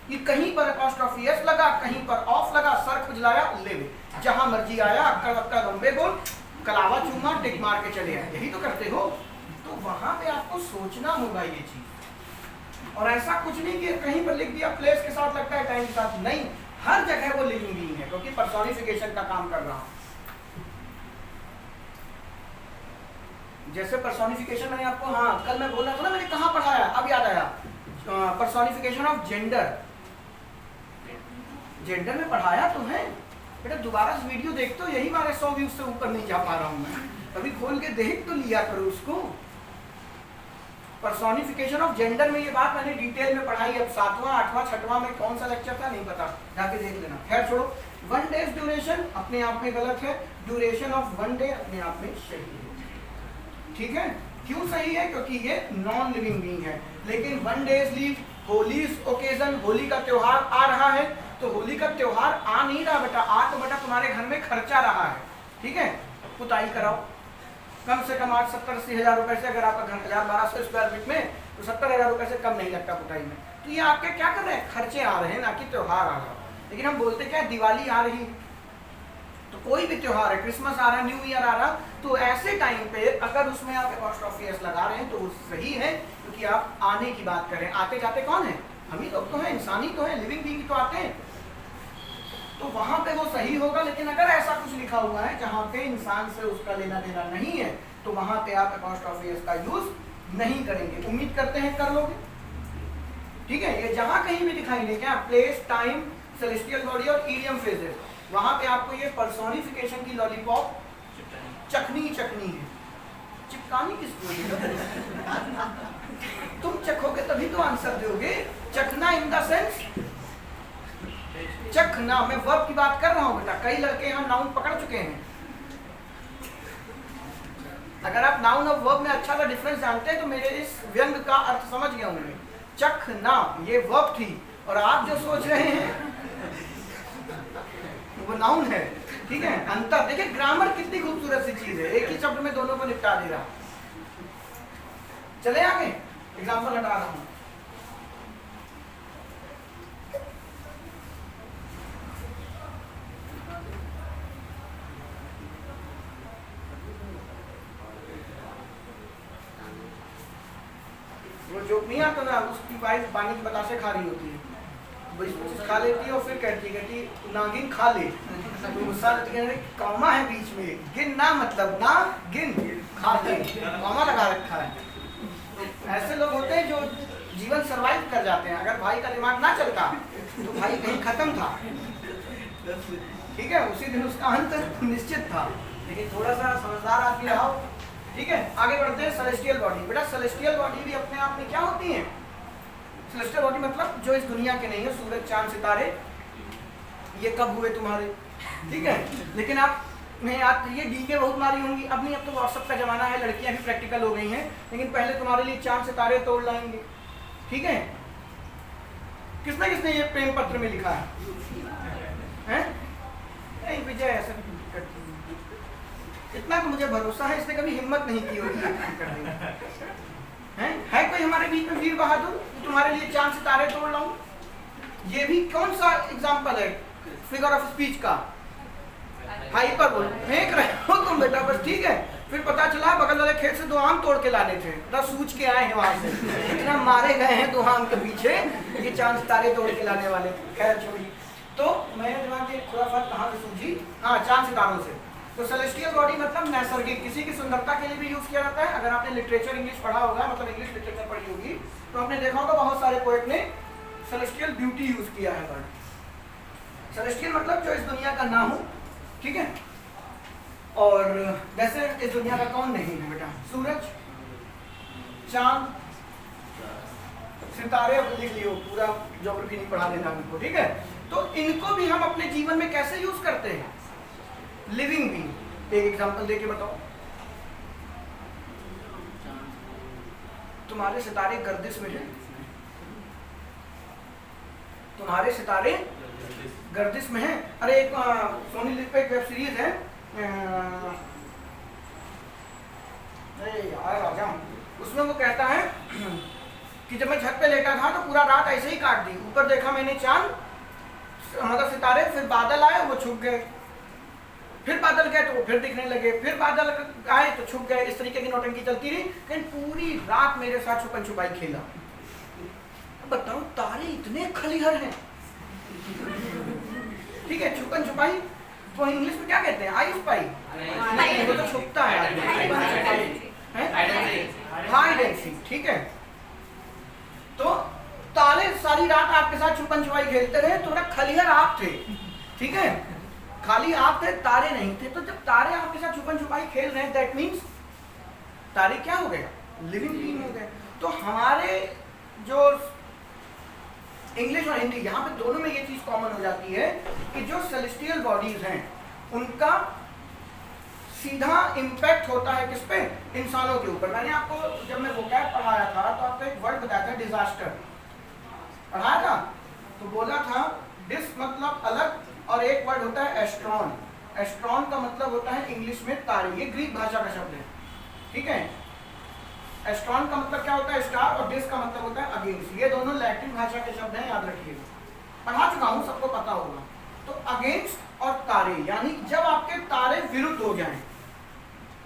कि कहीं पर अपॉस्ट्रोफी एस लगा, कहीं पर ऑफ लगा, सर खुजलाया, ले जहां मर्जी आया, अक्का बक्का बम्बे बोल, कलावा चूमा, टिक मार के चले आए, यही तो करते हो। तो वहां पे आपको सोचना होगा ये चीज, और ऐसा कुछ नहीं कि कहीं पर लिख दिया प्लेस के साथ लगता है टाइम के साथ, नहीं, हर जगह वो लिविंग बीइंग है, क्योंकि पर्सोनिफिकेशन का काम कर रहा हूं। जैसे पर्सोनिफिकेशन मैंने आपको, हाँ कल मैं बोल रहा था ना, मैंने कहाँ पढ़ाया, अब याद आया, पर्सोनिफिकेशन ऑफ जेंडर, जेंडर में पढ़ाया तो है बेटा, दोबारा इस वीडियो देखते हो, यही बार 100 व्यूज से ऊपर नहीं जा पा रहा हूं मैं, अभी खोल के देख तो लिया करो उसको। पर्सोनिफिकेशन ऑफ जेंडर में ये बात मैंने डिटेल में पढ़ाई, अब 7वां 8वां 6वां में कौन सा लेक्चर था नहीं पता, जाके देख लेना। खैर छोड़ो, 1 डेज ड्यूरेशन अपने आप में गलत है, ड्यूरेशन ऑफ 1 डे अपने आप में सही है, ठीक है। क्यों सही है? क्योंकि ये नॉन लिविंग बीइंग है। लेकिन 1 days leave, Holi occasion, Holi का त्योहार आ रहा है, तो होली का त्योहार आ नहीं रहा बेटा, आ तो बेटा तुम्हारे घर में खर्चा रहा है, ठीक है, पुताई कराओ, कम से कम 8-70-80 हज़ार रुपए से, अगर आपका घर 1200 स्क्वायर फीट में, तो 70,000 रुपए से कम नहीं लगता पुताई में। तो ये आपके क्या कर रहे हैं, खर्चे आ रहे हैं, ना कि त्योहार आ रहा है। लेकिन हम बोलते क्या है, दिवाली आ रही है, तो कोई भी त्योहार है, क्रिसमस आ रहा है, न्यू ईयर आ रहा, तो ऐसे टाइम पे अगर उसमें आप अपॉस्ट्रोफी एस लगा रहे हैं तो वो सही है, क्योंकि आप आने की बात कर रहे हैं। आते जाते कौन है, हम ही लोग तो हैं, इंसान ही तो हैं, लिविंग बीइंग तो आते हैं, तो वहां पे वो सही होगा। लेकिन अगर ऐसा कुछ लिखा हुआ है जहां पे इंसान से उसका लेना देना नहीं है, तो वहां पे आप अपॉस्ट्रोफी एस का यूज नहीं करेंगे। उम्मीद करते हैं कर लोगे, ठीक है। ये जहां कहीं भी दिखाई दे क्या, प्लेस, टाइम, सेलेस्टियल बॉडी और ईडियम फेजेस, वहां पे आपको ये पर्सोनिफिकेशन की लॉलीपॉप चखनी है। चिपकानी किसको है? तुम चखोगे तभी तो आंसर दोगे। चखना इन द सेंस, चखना, मैं वर्ब की बात कर रहा हूं बेटा, कई लड़के यहाँ नाउन पकड़ चुके हैं। अगर आप नाउन और वर्ब में अच्छा सा डिफरेंस जानते हैं तो मेरे इस व्यंग का अर्थ समझ गए होंगे। चखना ये वर्ब थी, और आप जो सोच रहे हैं वो नाउन है, ठीक है। अंतर देखिए, ग्रामर कितनी खूबसूरत सी चीज है, एक ही शब्द में दोनों को निपटा दे रहा। चले आगे, एग्जांपल हटा रहा हूं। वो जो नहीं आता ना, उसकी वाइफ पानी की बतासे खा रही होती है, खा लेती है और फिर कहती है नागिन खा ले, तो गुस्सा कौमा है बीच में, गिन ना मतलब ना गिन, खा ले, कौमा लगा रखा है। तो ऐसे लोग होते हैं जो जीवन सरवाइव कर जाते हैं। अगर भाई का दिमाग ना चलता तो भाई कहीं खत्म था, ठीक है, उसी दिन उसका अंत निश्चित था। लेकिन थोड़ा सा समझदार आदमी रहो, ठीक है। आगे बढ़ते हैं। सेलेस्टियल बॉडी, बेटा सेलेस्टियल बॉडी भी अपने आप में क्या होती है? सेलेस्टियल बॉडी मतलब जो इस दुनिया के नहीं है, सूरज, चांद, सितारे, ये कब हुए तुम्हारे, ठीक है। लेकिन आप नहीं, आप ये डीके बहुत मारी होंगी, अब नहीं, अब तो व्हाट्सएप का जमाना है, लड़कियां भी प्रैक्टिकल हो गई हैं, लेकिन पहले तुम्हारे लिए चांद सितारे तोड़ लाएंगे, ठीक है। किसने किसने ये प्रेम पत्र में लिखा है? नहीं विजय, ऐसा इतना तो मुझे भरोसा है, इसने कभी हिम्मत नहीं की होगी। है कोई हमारे बीच में वीर बहादुर तुम्हारे लिए चांद सितारे तोड़ लाऊं? ये भी कौन सा एग्जाम्पल है फिगर ऑफ स्पीच का? हाइपर बोल फेंक रहे हो तुम बेटा, बस ठीक है। फिर पता चला बगल वाले खेत से 2 आम तोड़ के लाने थे, तब सूझ के आए हैं वहां से, इतना मारे गए हैं 2 आम के पीछे, ये चांद सितारे तोड़ के लाने वाले थे। खैर छोड़िए, तो मेरे दिमाग में थोड़ा फर्क कहाँ से सूझी, हाँ चांद सितारों से। तो सेलेस्टियल बॉडी मतलब नैसर्गिक, किसी की सुंदरता के लिए भी यूज किया जाता है। अगर आपने लिटरेचर इंग्लिश पढ़ा होगा, मतलब इंग्लिश लिटरेचर पढ़ी होगी, तो आपने देखा होगा बहुत सारे पोएट ने सेलेस्टियल ब्यूटी यूज किया है वर्ड। सेलेस्टियल मतलब जो इस दुनिया का ना हो, ठीक है। और वैसे इस दुनिया का कौन नहीं है बेटा? सूरज, चांद, सितारे, लिख लियो, पूरा ज्योग्राफी नहीं पढ़ा देना हमको, ठीक है। तो इनको भी हम अपने जीवन में कैसे यूज करते हैं? Living being. एक एग्जांपल देके बताओ। तुम्हारे सितारे गर्दिश में हैं, तुम्हारे सितारे गर्दिश में हैं। अरे एक सोनी लिव पे एक वेब सीरीज है, उसमें वो कहता है कि जब मैं छत पे लेटा था तो पूरा रात ऐसे ही काट दी, ऊपर देखा मैंने चांद मतलब सितारे, फिर बादल आए वो छुप गए, फिर बादल गए तो वो फिर दिखने लगे, फिर बादल आए तो छुप गए। इस तरीके की नौटंकी चलती रही, लेकिन पूरी रात मेरे साथ छुपन छुपाई खेला। बताओ तारे इतने खलीहर हैं, ठीक है। छुपन छुपाई तो इंग्लिश में क्या कहते हैं? आई स्पाई, वो तो छुपता है, हाइड एंड सीक, ठीक है। तो तारे सारी रात आपके साथ छुपन छुपाई खेलते रहे, तो खलीहर आप थे, ठीक है, खाली आप थे, तारे नहीं थे। तो जब तारे आपके साथ छुपन छुपाई खेल रहे हैं, दैट मीन्स तारे क्या हो गए? लिविंग बीइंग हो गए। तो हमारे जो इंग्लिश और हिंदी, यहाँ पे दोनों में ये चीज कॉमन हो जाती है कि जो सेलेस्टियल बॉडीज हैं उनका सीधा इम्पैक्ट होता है किस पे? इंसानों के ऊपर। मैंने आपको जब मैं वोकैब पढ़ाया था तो आपको एक वर्ड बताया था, डिजास्टर पढ़ाया था, तो बोला था डिस मतलब अलग, और एक वर्ड होता है एस्ट्रॉन। एस्ट्रॉन का मतलब होता है इंग्लिश में तारे, ये ग्रीक भाषा का शब्द है, ठीक है। एस्ट्रॉन का मतलब क्या होता है? स्टार, और डिस का मतलब होता है अगेंस्ट। ये दोनों लैटिन भाषा के शब्द हैं, याद रखिएगा, पढ़ा चुका हूं, सबको पता होगा। तो अगेंस्ट और तारे, यानी जब आपके तारे विरुद्ध हो जाएं।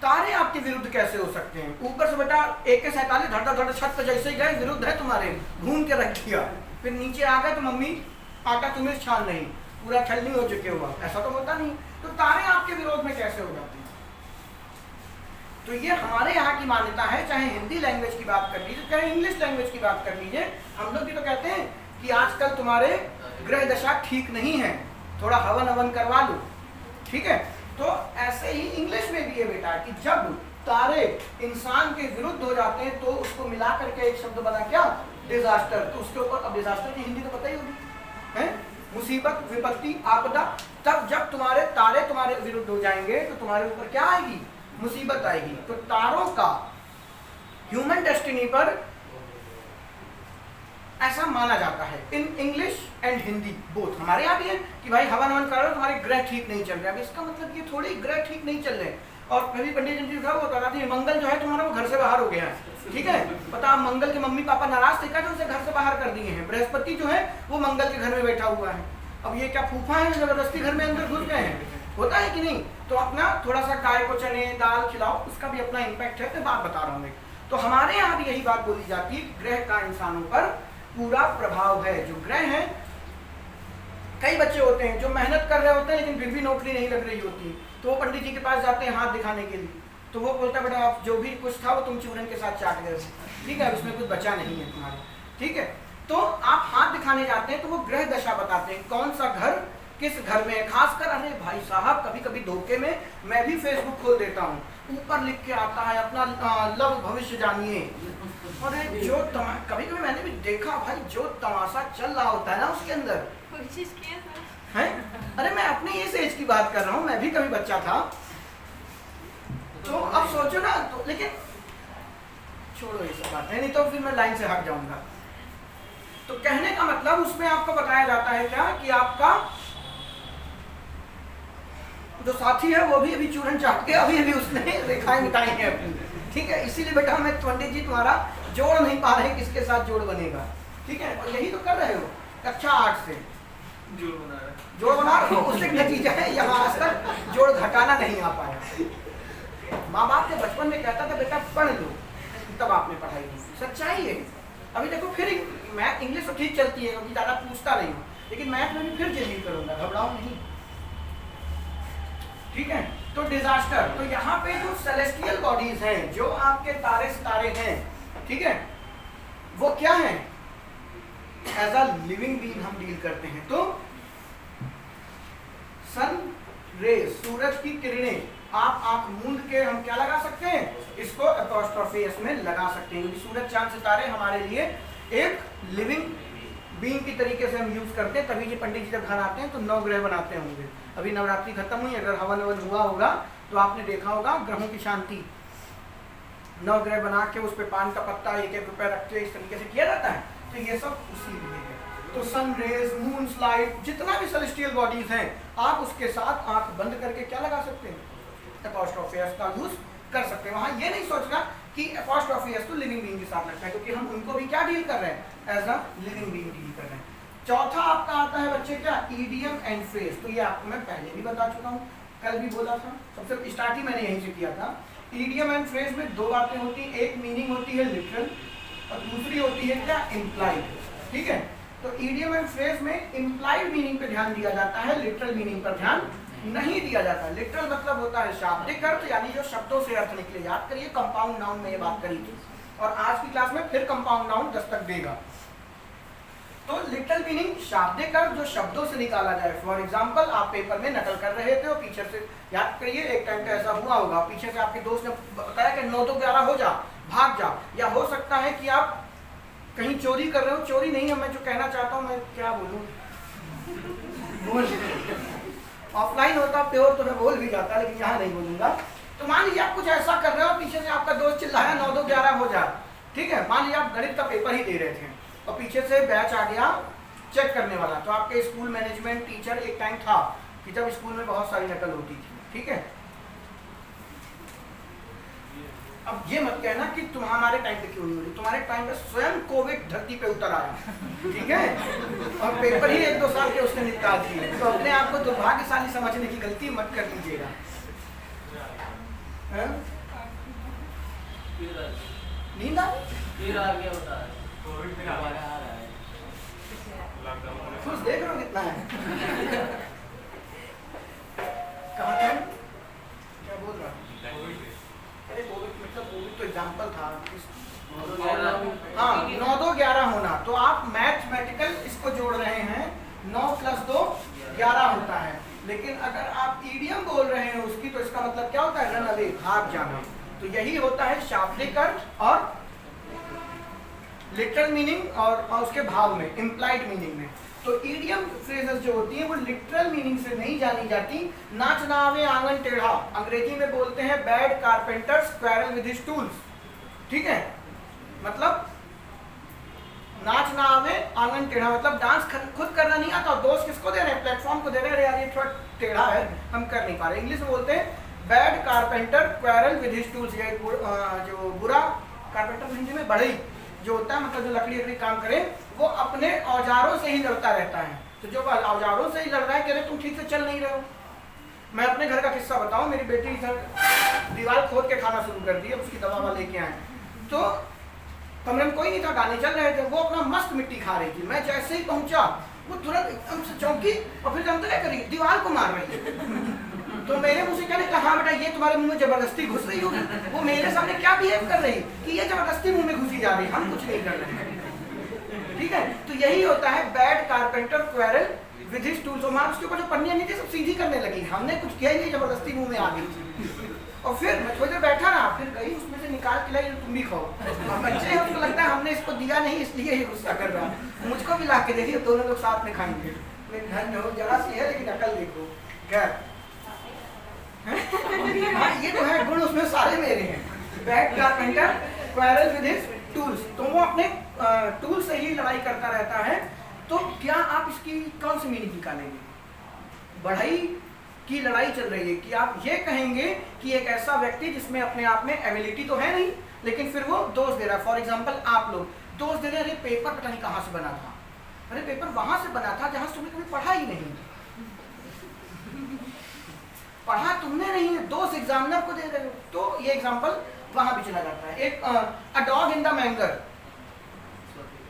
तारे आपके विरुद्ध कैसे हो सकते हैं? ऊपर से बेटा AK-47 धड़ धड़ छत पे जैसे ही गए, विरुद्ध है तुम्हारे, घूम के रख दिया, फिर नीचे आ गए तो मम्मी आटा तुम्हें छान नहीं, पूरा छलनी हो चुके हुआ, ऐसा तो होता नहीं। तो तारे आपके विरोध में कैसे हो जाते हैं? तो ये हमारे यहाँ की मान्यता है, चाहे हिंदी लैंग्वेज की बात कर लीजिए, चाहे इंग्लिश लैंग्वेज की बात कर लीजिए। हम लोग भी तो कहते हैं कि आजकल तुम्हारे ग्रह दशा ठीक नहीं है, थोड़ा हवन हवन करवा लो, ठीक है। तो ऐसे ही इंग्लिश में भी ये बेटा कि जब तारे इंसान के विरुद्ध हो जाते हैं तो उसको मिला करके एक शब्द बना क्या? डिजास्टर। तो उसके ऊपर अब डिजास्टर की हिंदी तो पता ही होगी, है मुसीबत, विपत्ति, आपदा। तब जब तुम्हारे तारे तुम्हारे विरुद्ध हो जाएंगे तो तुम्हारे ऊपर क्या आएगी? मुसीबत आएगी। तो तारों का ह्यूमन डेस्टिनी पर ऐसा माना जाता है in English and Hindi both. हमारे यहाँ भी है कि भाई हवन हवन करो, तुम्हारे ग्रह ठीक नहीं चल रहे। अब इसका मतलब ये थोड़ी ग्रह ठीक नहीं चल रहे। और कभी पंडित जी था वो बता रही मंगल जो है तुम्हारा वो घर से बाहर हो गया है, ठीक है। पता मंगल के मम्मी पापा नाराज थे क्या तो उसे घर से बाहर कर दिए हैं। बृहस्पति जो है वो मंगल के घर में बैठा हुआ है। अब ये क्या फूफा है जबरदस्ती घर में अंदर घुस गए हैं? होता है कि नहीं? तो अपना थोड़ा सा गाय को चने दाल खिलाओ, उसका भी अपना इम्पैक्ट है। मैं बात बता रहा हूँ। तो हमारे यहाँ भी यही बात बोली जाती है, ग्रह का इंसानों पर पूरा प्रभाव है। जो ग्रह है, कई बच्चे होते हैं जो मेहनत कर रहे होते हैं लेकिन फिर भी नौकरी नहीं लग रही होती, तो वो पंडित जी के पास जाते हैं हाथ दिखाने के लिए। तो वो बोलता है बेटा आप जो भी कुछ था वो तुम चूरन के साथ चाट गए, ठीक है, उसमें कुछ बचा नहीं है तुम्हारे, ठीक है। तो आप हाथ दिखाने जाते हैं तो वो ग्रह दशा बताते हैं, कौन सा घर किस घर में है। खासकर अरे भाई साहब कभी कभी धोखे में मैं भी फेसबुक खोल देता हूँ, ऊपर लिख के आता है अपना लव भविष्य जानिए। और जो कभी कभी मैंने भी देखा भाई जो तमाशा चल रहा होता है ना उसके अंदर है। अरे मैं अपनी इस एज की बात कर रहा हूँ, मैं भी कभी बच्चा था। तो अब सोचो ना, तो लेकिन छोड़ो ये सब बात है, नहीं तो फिर मैं लाइन से हट जाऊंगा। तो कहने का मतलब उसमें आपको बताया जाता है क्या कि आपका जो साथी है वो भी अभी चूरन चाट के अभी उसने रेखाएं मिटाई है अपनी, ठीक है। इसीलिए बेटा मैं पंडित जी तुम्हारा जोड़ नहीं पा रहे किसके साथ जोड़ बनेगा, ठीक है। और यही तो कर रहे हो कक्षा 8 से जोड़ बना रहे हो, उससे नतीजा है यहाँ आज तक जोड़ घटाना नहीं आ पाया। माँ बाप के बचपन में कहता था बेटा पढ़ लो, तब आपने पढ़ाई की, सच्चाई है। अभी देखो फिर मैथ इंग्लिश तो ठीक चलती है क्योंकि ज़्यादा पूछता नहीं हूँ, लेकिन मैथ में भी फिर जल्दी करूँगा, घबराओ नहीं, ठीक है। तो डिजास्टर, तो यहाँ पे जो सेलेस्टियल बॉडीज हैं, जो आपके तारे सितारे हैं, ठीक है, वो क्या है? एज अ लिविंग बीइंग हम डील करते हैं। तो सन रेज, सूरज की किरणें, आप आंख मूंद के हम क्या लगा सकते हैं? इसको अपॉस्ट्रोफी एस में लगा सकते हैं, क्योंकि सूरज चांद सितारे हमारे लिए एक लिविंग बीइंग की तरीके से हम यूज करते हैं। तभी ये पंडित जी जब घर आते हैं तो 9 ग्रह बनाते होंगे। अभी नवरात्रि खत्म हुई, अगर हवन ववन हुआ होगा तो आपने देखा होगा ग्रहों की शांति 9 ग्रह बना के उस पर पान का पत्ता 1-1 रुपया रख के इस तरीके से किया जाता है। तो ये सब उसी लिए है। तो सन रेज, मून लाइट, जितना भी सेलेस्टियल बॉडीज हैं, आप उसके साथ आंख बंद करके क्या लगा सकते हैं? अपॉस्ट्रोफी एस का यूज कर सकते हैं। वहां ये नहीं सोचना कि अपॉस्ट्रोफी एस तो लिविंग बीइंग के साथ लगता है, क्योंकि हम उनको भी क्या डील कर रहे हैं, as a living being deal कर रहे हैं। चौथा आपका आता है बच्चे क्या, ईडियम एंड फ्रेज। तो ये आपको मैं पहले भी बता चुका हूँ, कल भी बोला था, सबसे स्टार्ट ही मैंने यहीं से किया था। ईडियम एंड फ्रेज में दो बातें होती हैं, एक मीनिंग होती है लिटरल और दूसरी होती है क्या, इम्प्लाइड। ठीक है, तो ईडियम एंड फ्रेज में इम्प्लाइड मीनिंग पे ध्यान दिया जाता है, लिटरल मीनिंग पर ध्यान नहीं दिया जाता। लिटरल मतलब होता है शाब्दिक अर्थ, यानी जो शब्दों से अर्थ निकले। याद करिए कंपाउंड नाउन में ये बात करी थी, और आज की क्लास में फिर कंपाउंड नाउन दस्तक देगा। तो लिटरल मीनिंग शाब्दिक अर्थ जो शब्दों से निकाला जाए। फॉर एग्जाम्पल, आप पेपर में नकल कर रहे थे और पीछे से, याद करिए एक टाइम पे ऐसा हुआ होगा, पीछे से आपके दोस्त ने बताया कि 9 तो 11 हो जा, भाग जा। या हो सकता है कि आप कहीं चोरी कर रहे हो, चोरी नहीं है, मैं जो कहना चाहता हूँ, मैं क्या बोलूँ, ऑफलाइन होता प्योर तो मैं बोल भी जाता, लेकिन यहाँ नहीं बोलूंगा। तो मान लीजिए आप कुछ ऐसा कर रहे हो, पीछे से आपका दोस्त चिल्लाया 9 2 11 हो जा। ठीक है, मान लीजिए आप गणित का पेपर ही दे रहे थे और पीछे से बैच आ गया चेक करने वाला। तो आपके स्कूल मैनेजमेंट टीचर, एक टाइम था कि जब स्कूल में बहुत सारी नकल होती थी। ठीक है, अब ये मत कहना कि तुम्हारे टाइम पे क्यों नहीं हो रही, तुम्हारे टाइम पे स्वयं कोविड धरती पे उतर आया, ठीक है, और पेपर ही 1 2 साल के उसने निपटा दिए। तो अपने आप को दुर्भाग्यशाली समझने की गलती मत कर लीजिएगा। नींद आ गया होता है, खुश देख रहे हो कितना है। कहाँ था, क्या बोल रहा, अरे कोविड मतलब कोविड तो एग्जाम्पल था। हाँ, 9 2 11 होना। तो आप मैथमेटिकल इसको जोड़ रहे हैं, 9 + 2 11 होता है। लेकिन अगर आप ईडियम बोल रहे हैं उसकी, तो इसका मतलब क्या होता है, रन अवे, भाग जाना। तो यही होता है शाब्दिक अर्थ और लिटरल मीनिंग और उसके भाव में, इम्प्लाइड मीनिंग में। तो ईडियम फ्रेजेस जो होती हैं वो लिटरल मीनिंग से नहीं जानी जाती। नाच ना आवे आंगन टेढ़ा, अंग्रेजी में बोलते हैं bad carpenter squirrel with his tools. ठीक है, मतलब नाच ना आवे आंगन टेढ़ा मतलब डांस खुद करना नहीं आता, दोस्त किसको दे रहे हैं, प्लेटफॉर्म को दे रहे हैं, अरे यार ये थोड़ा टेढ़ा है, हम कर नहीं पा रहे। इंग्लिश में बोलते हैं bad carpenter quarrel with his tools. जो बुरा कारपेंटर हिंदी में बढ़ई जो होता है, मतलब जो लकड़ी काम करे, वो अपने औजारों से ही लड़ता रहता है। तो जो औजारों से ही लड़ रहा है, कह रहे तुम ठीक से चल नहीं रहे हो। मैं अपने घर का किस्सा बताऊं, मेरी बेटी इधर दीवार खोद के खाना शुरू कर दी, अब उसकी दवा लेके आए। तो कमरे में कोई नहीं था, गाने चल रहे थे, वो अपना मस्त मिट्टी खा रही थी। मैं जैसे ही पहुंचा, वो तुरंत एकदम से चौंकी और फिर जानते क्या करी, दीवार को मार रही है। तो मेरे मुंह से क्या निकला, हाँ बेटा ये तुम्हारे मुंह में जबरदस्ती घुस रही होगी। वो मेरे सामने क्या बिहेव कर रही कि ये जबरदस्ती मुंह में घुसी जा रही, हम कुछ नहीं कर रहे हैं। ठीक है, तो यही होता है bad carpenter quarrel with his tools. और उसके ऊपर जो पन्नियां नहीं थी सब सीधी करने लगी, हमने कुछ किया ही नहीं, जबरदस्ती मुंह में आ गई। और फिर मैं थोड़ी देर बैठा रहा, फिर गई उसमें से निकाल के लाई, तुम भी खाओ। और बच्चे हैं, उसको लगता है हमने इसको दिया नहीं इसलिए ये गुस्सा कर रहा है, मुझको भी ला के देखिए, दोनों लोग साथ में खाएंगे। मेरे घर में हो जरा सी है, लेकिन अकल देखो खैर। हाँ, ये तो है गुण, उसमें सारे मेरे हैं। Bad carpenter quarrel with his tools, तो वो अपने टूल से ही लड़ाई करता रहता है। तो क्या आप इसकी कौन सी मीनिंग निकालेंगे, बढ़ई की लड़ाई चल रही है, कि आप ये कहेंगे कि एक ऐसा व्यक्ति जिसमें अपने आप में एबिलिटी तो है नहीं, लेकिन फिर वो दोष दे रहा है। फॉर एग्जाम्पल, आप लोग दोष दे रहे हैं, अरे पेपर पता नहीं कहाँ से बना था, अरे पेपर वहां से बना था जहां से तुमने कभी पढ़ा ही नहीं, पढ़ा तुमने नहीं है, दोष एग्जामिनर को दे रहे हो। तो ये एग्जाम्पल वहां भी चला जाता है। एक a dog in the manger,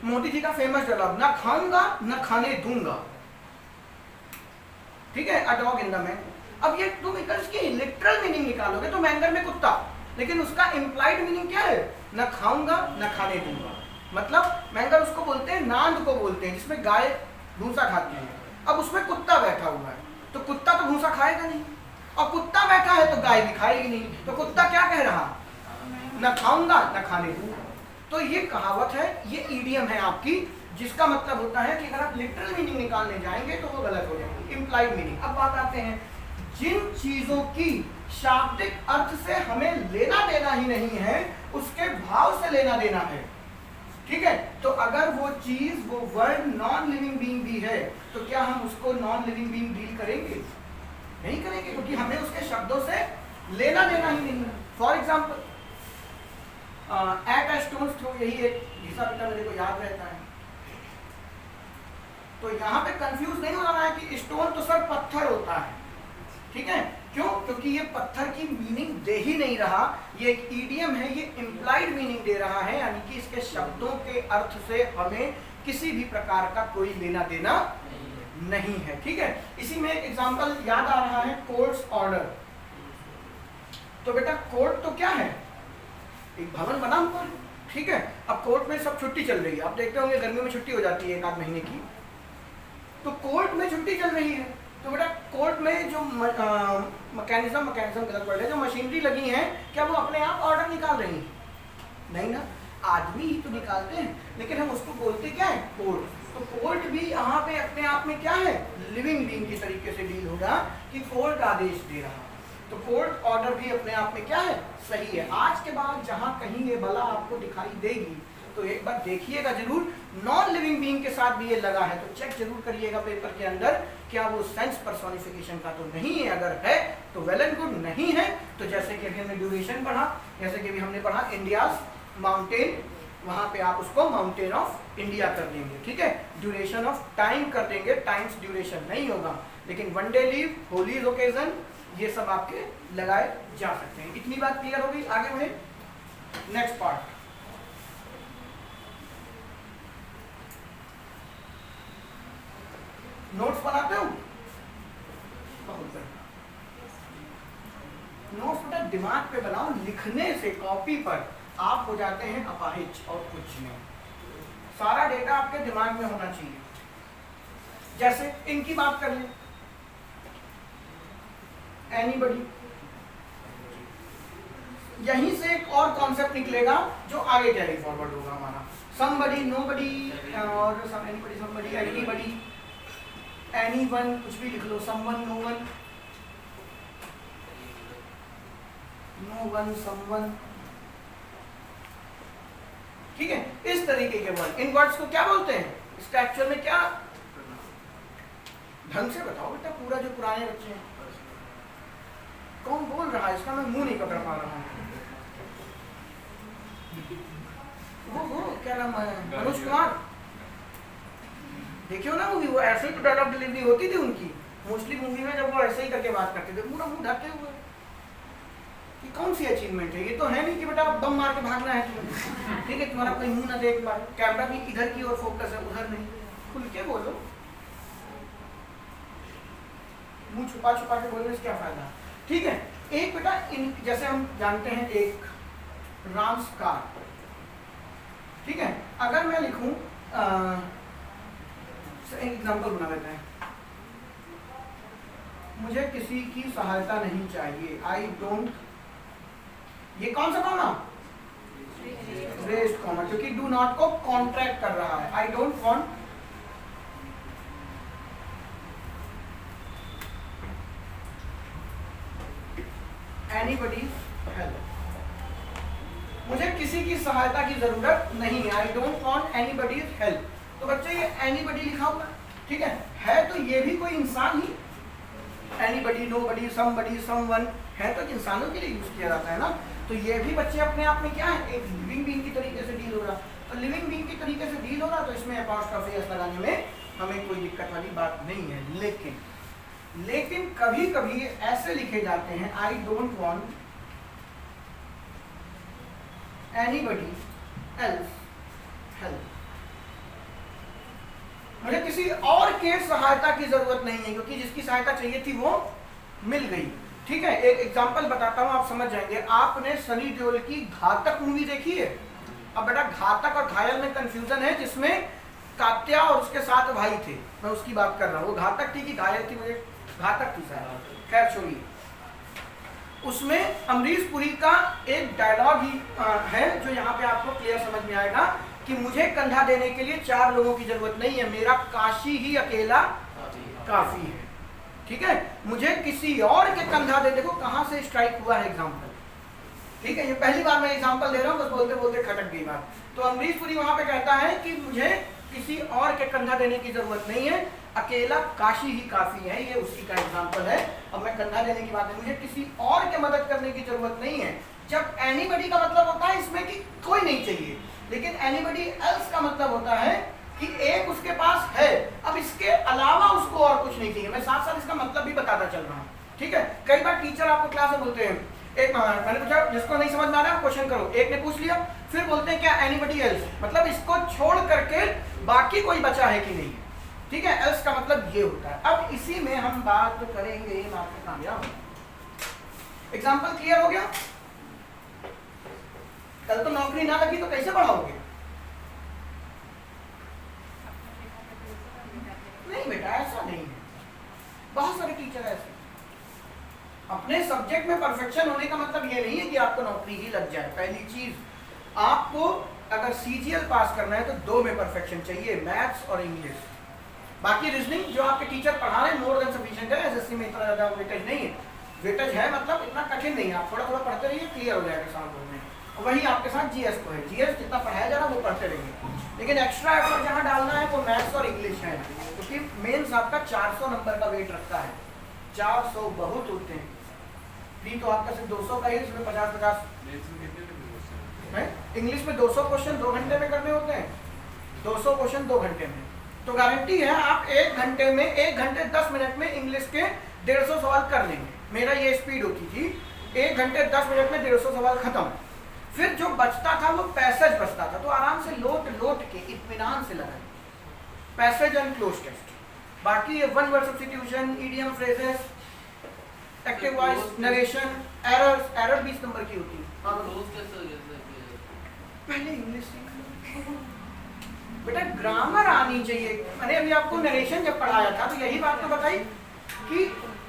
Modi ji का फेमस डायलॉग, ना खाऊंगा ना खाने दूंगा। ठीक है, अ डॉग इन द मैंगर। अब ये तुम इसकी लिटरल मीनिंग निकालोगे तो मैंगर में कुत्ता, लेकिन उसका इम्प्लाइड मीनिंग क्या है, ना खाऊंगा ना खाने दूंगा। मतलब मैंगर उसको बोलते हैं, नांद को बोलते हैं, जिसमें गाय भूसा खाती है। अब उसमें कुत्ता बैठा हुआ है, तो कुत्ता तो भूसा खाएगा नहीं, और कुत्ता बैठा है तो गाय भी खाएगी नहीं। तो कुत्ता क्या कह रहा, ना खाऊंगा ना खाने दूंगा। तो ये कहावत है, ये ईडियम है आपकी, जिसका मतलब होता है कि अगर आप लिटरल मीनिंग निकालने जाएंगे तो वो गलत हो जाएगी, इम्प्लाइड मीनिंग। अब बात आते हैं, जिन चीजों की शाब्दिक अर्थ से हमें लेना देना ही नहीं है, उसके भाव से लेना देना है। ठीक है, तो अगर वो चीज, वो वर्ड नॉन लिविंग बीइंग भी है, तो क्या हम उसको नॉन लिविंग बीइंग डील करेंगे? नहीं करेंगे, क्योंकि हमें उसके शब्दों से लेना देना ही नहीं है। For example, at a stone throw, यही एक घिसा पिटा मेरे को याद रहता है। तो यहाँ पे कंफ्यूज नहीं होना है कि स्टोन तो सर पत्थर होता है, ठीक है। क्यों? क्योंकि ये पत्थर की मीनिंग दे ही नहीं रहा, ये एक ईडियम है, ये इम्प्लाइड मीनिंग दे रहा है, यानी कि इसके शब्दों के अर्थ से हमें किसी भी प्रकार का कोई लेना देना नहीं है, ठीक है। इसी में एक एग्जांपल याद आ रहा है, कोर्ट्स ऑर्डर। तो बेटा कोर्ट तो क्या है? एक भवन बना हुआ है, ठीक है। अब कोर्ट में सब छुट्टी चल रही है, आप देखते होंगे गर्मी में छुट्टी हो जाती है 1 आध महीने की, तो कोर्ट में छुट्टी चल रही है, तो बेटा कोर्ट में जो मैकेनिज्म गलत वर्ड है, जो मशीनरी लगी है, क्या वो अपने आप ऑर्डर निकाल रही है? नहीं ना, आदमी ही तो निकालते हैं, लेकिन हम उसको बोलते क्या है? कोर्ट। तो कोर्ट भी यहाँ पे अपने आप में क्या है? लिविंग बीइंग की तरीके से डील होगा कि कोर्ट आदेश दे रहा है, तो कोर्ट ऑर्डर भी अपने आप में क्या है? सही है। आज के बाद जहाँ कहीं ये बला आपको दिखाई देगी तो एक बार देखिएगा जरूर, नॉन लिविंग बीइंग के साथ भी ये लगा है, तो चेक जरूर करिएगा पेपर के अंदर, क्या वो सेंस पर्सोनिफिकेशन का तो नहीं है, अगर है तो वेल एंड गुड, नहीं है तो जैसे कि अभी हमने ड्यूरेशन पढ़ा, जैसे कि अभी हमने पढ़ा इंडियाज माउंटेन, वहां पे आप उसको माउंटेन ऑफ इंडिया कर देंगे, ठीक है। ड्यूरेशन ऑफ टाइम कर देंगे, टाइम्स ड्यूरेशन नहीं होगा, लेकिन one day leave, Holis occasion, ये सब आपके लगाए जा सकते हैं। इतनी बात क्लियर होगी, आगे बढ़े नेक्स्ट पार्ट। नोट्स बनाते हो? बहुत बढ़िया। नोट्स बेटा दिमाग पे बनाओ, लिखने से कॉपी पर आप हो जाते हैं अपाहिज और कुछ नहीं। सारा डेटा आपके दिमाग में होना चाहिए। जैसे इनकी बात कर लें, एनीबडी, यहीं से एक और कॉन्सेप्ट निकलेगा जो आगे कैरी फॉरवर्ड होगा हमारा। समबडी, नोबडी और एनीबडी, समबडी, एनीबडी, एनीवन, कुछ भी लिख लो, समवन, नोवन, नोवन, समवन, ठीक है। इस तरीके के वर्ड, इन वर्ड्स को क्या बोलते हैं? इसका एक्चुअल में क्या, ढंग से बताओ बेटा, पूरा जो पुराने बच्चे हैं, कौन बोल रहा है? इसका मैं मुंह नहीं पकड़ पा रहा हूँ। वो क्या नाम है, मनोज कुमार, देखियो ना मूवी, वो ऐसे ही तो डायलॉग डिलीवरी होती थी उनकी मोस्टली मूवी में, जब वो ऐसे ही करके बात करते थे, पूरा मुंह ढके हुए। ये कौन सी अचीवमेंट है? ये तो है नहीं कि बेटा आप बम मार के भागना है तुम्हें, ठीक है, तुम्हारा कोई मुंह ना देख पाए, कैमरा भी इधर की ओर फोकस है, उधर नहीं, खुल के बोलो। मुंह छुपा छुपा के बोलने से क्या फायदा, ठीक है। एक बेटा इन, जैसे हम जानते हैं एक राम्स कार, ठीक है, अगर मैं लिखूं, एक एग्जाम्पल बना लेते हैं, मुझे किसी की सहायता नहीं चाहिए, आई डोंट, ये कौन सा कॉमा? रेस्ट कॉमा, क्योंकि डू नॉट को कॉन्ट्रैक्ट कर रहा है। I don't want anybody help, मुझे किसी की सहायता की जरूरत नहीं है, I don't want anybody's help. तो बच्चे ये एनीबडी लिखा हुआ ठीक है तो ये भी कोई इंसान ही, एनीबडी, नोबडी, समबडी, समवन, है तो इंसानों के लिए यूज किया जाता है ना। तो ये भी बच्चे अपने आप में क्या है, एक लिविंग बीइंग की तरीके से डील हो रहा। तो लिविंग बीइंग की तरीके से डील हो रहा, तो इसमें अपॉस्ट्रोफी एस लगाने में हमें कोई दिक्कत वाली बात नहीं है। लेकिन कभी कभी ऐसे लिखे जाते हैं, I don't want anybody else help, मुझे किसी और के सहायता की जरूरत नहीं है, क्योंकि जिसकी सहायता चाहिए थी वो मिल गई। ठीक है, एक एग्जांपल बताता हूँ, आप समझ जाएंगे। आपने सनी देओल की घातक मूवी देखी है? अब बेटा घातक और घायल में कंफ्यूजन है, जिसमें कात्या और उसके 7 भाई थे, मैं उसकी बात कर रहा हूँ। वो घातक थी कि घायल थी, मुझे घातक थी शायद, खैर छोड़िए। उसमें अमरीश पुरी का एक डायलॉग ही है जो यहाँ पे आपको क्लियर समझ में आएगा कि मुझे कंधा देने के लिए 4 लोगों की जरूरत नहीं है, मेरा काशी ही अकेला काफी है। ठीक है, मुझे किसी और के कंधा दे, देखो कहां से स्ट्राइक हुआ है एग्जांपल। ठीक है, ये पहली बार मैं एग्जांपल दे रहा हूं, बस बोलते बोलते खटक गई बात। तो अमरीश पुरी वहां पे कहता है कि मुझे किसी और के कंधा देने की जरूरत नहीं है, अकेला काशी ही काफी है, ये उसी का एग्जांपल है। अब मैं कंधा देने की बात है, मुझे किसी और के मदद करने की जरूरत नहीं है, जब एनीबडी का मतलब होता है इसमें कि कोई नहीं चाहिए, लेकिन एनीबडी एल्स का मतलब होता है कि एक उसके पास है, अब इसके अलावा उसको और कुछ नहीं चाहिए। मैं साथ साथ इसका मतलब भी बताता चल रहा हूँ, ठीक है। कई बार टीचर आपको क्लास में बोलते हैं, एक मैंने पूछा जिसको नहीं समझ में आ रहा है क्वेश्चन करो, एक ने पूछ लिया, फिर बोलते हैं क्या एनीबडी एल्स, मतलब इसको छोड़ करके बाकी कोई बचा है कि नहीं, ठीक है। एल्स का मतलब ये होता है। अब इसी में हम बात करेंगे मार्केट कामयाब। एग्जाम्पल क्लियर हो गया? कल तो नौकरी ना लगी तो कैसे पढ़ाओगे? नहीं बेटा, ऐसा नहीं है। बहुत सारे टीचर ऐसे, अपने सब्जेक्ट में परफेक्शन होने का मतलब ये नहीं है कि आपको नौकरी ही लग जाए। पहली चीज, आपको अगर सीजीएल पास करना है तो 2 में परफेक्शन चाहिए, मैथ्स और इंग्लिश। बाकी रीजनिंग जो आपके टीचर पढ़ा रहे हैं मोर देन सफिशिएंट है। एसएससी में इतना ज्यादा वेटेज नहीं है, वेटेज है मतलब इतना कठिन नहीं है, आप थोड़ा थोड़ा पढ़ते रहिए, क्लियर हो जाएगा साल भर में। वही आपके साथ जीएस को है, जीएस जितना पढ़ाया जा रहा है वो पढ़ते रहिए, लेकिन एक्स्ट्रा एफर्ट जहाँ डालना है वो मैथ्स और इंग्लिश है, क्योंकि मेंस आपका 400 नंबर का वेट रखता है। 400 बहुत होते हैं, प्री तो आपका सिर्फ 200 का ही, इसमें 50-50 है। इंग्लिश में 200 क्वेश्चन 2 घंटे में करने होते हैं, 200 क्वेश्चन 2 घंटे में, तो गारंटी है आप 1 घंटे में 1 घंटे 10 मिनट में इंग्लिश के 150 सवाल कर लेंगे। मेरा ये स्पीड होती थी, 1 घंटे 10 मिनट में 150 सवाल खत्म। फिर जो बचता था वो पैसेज बचता था, तो आराम से लोट के इत्मीनान से लगाए, पैसेज एंड क्लोज टेस्ट। बाकी ये one word substitution, idiom, phrases, active voice, narration, error 20 number की होती है। पहले इंग्लिश सीख लो बेटा, ग्रामर आनी चाहिए। मैंने अभी आपको नरेशन जब पढ़ाया था तो यही बात तो बताई कि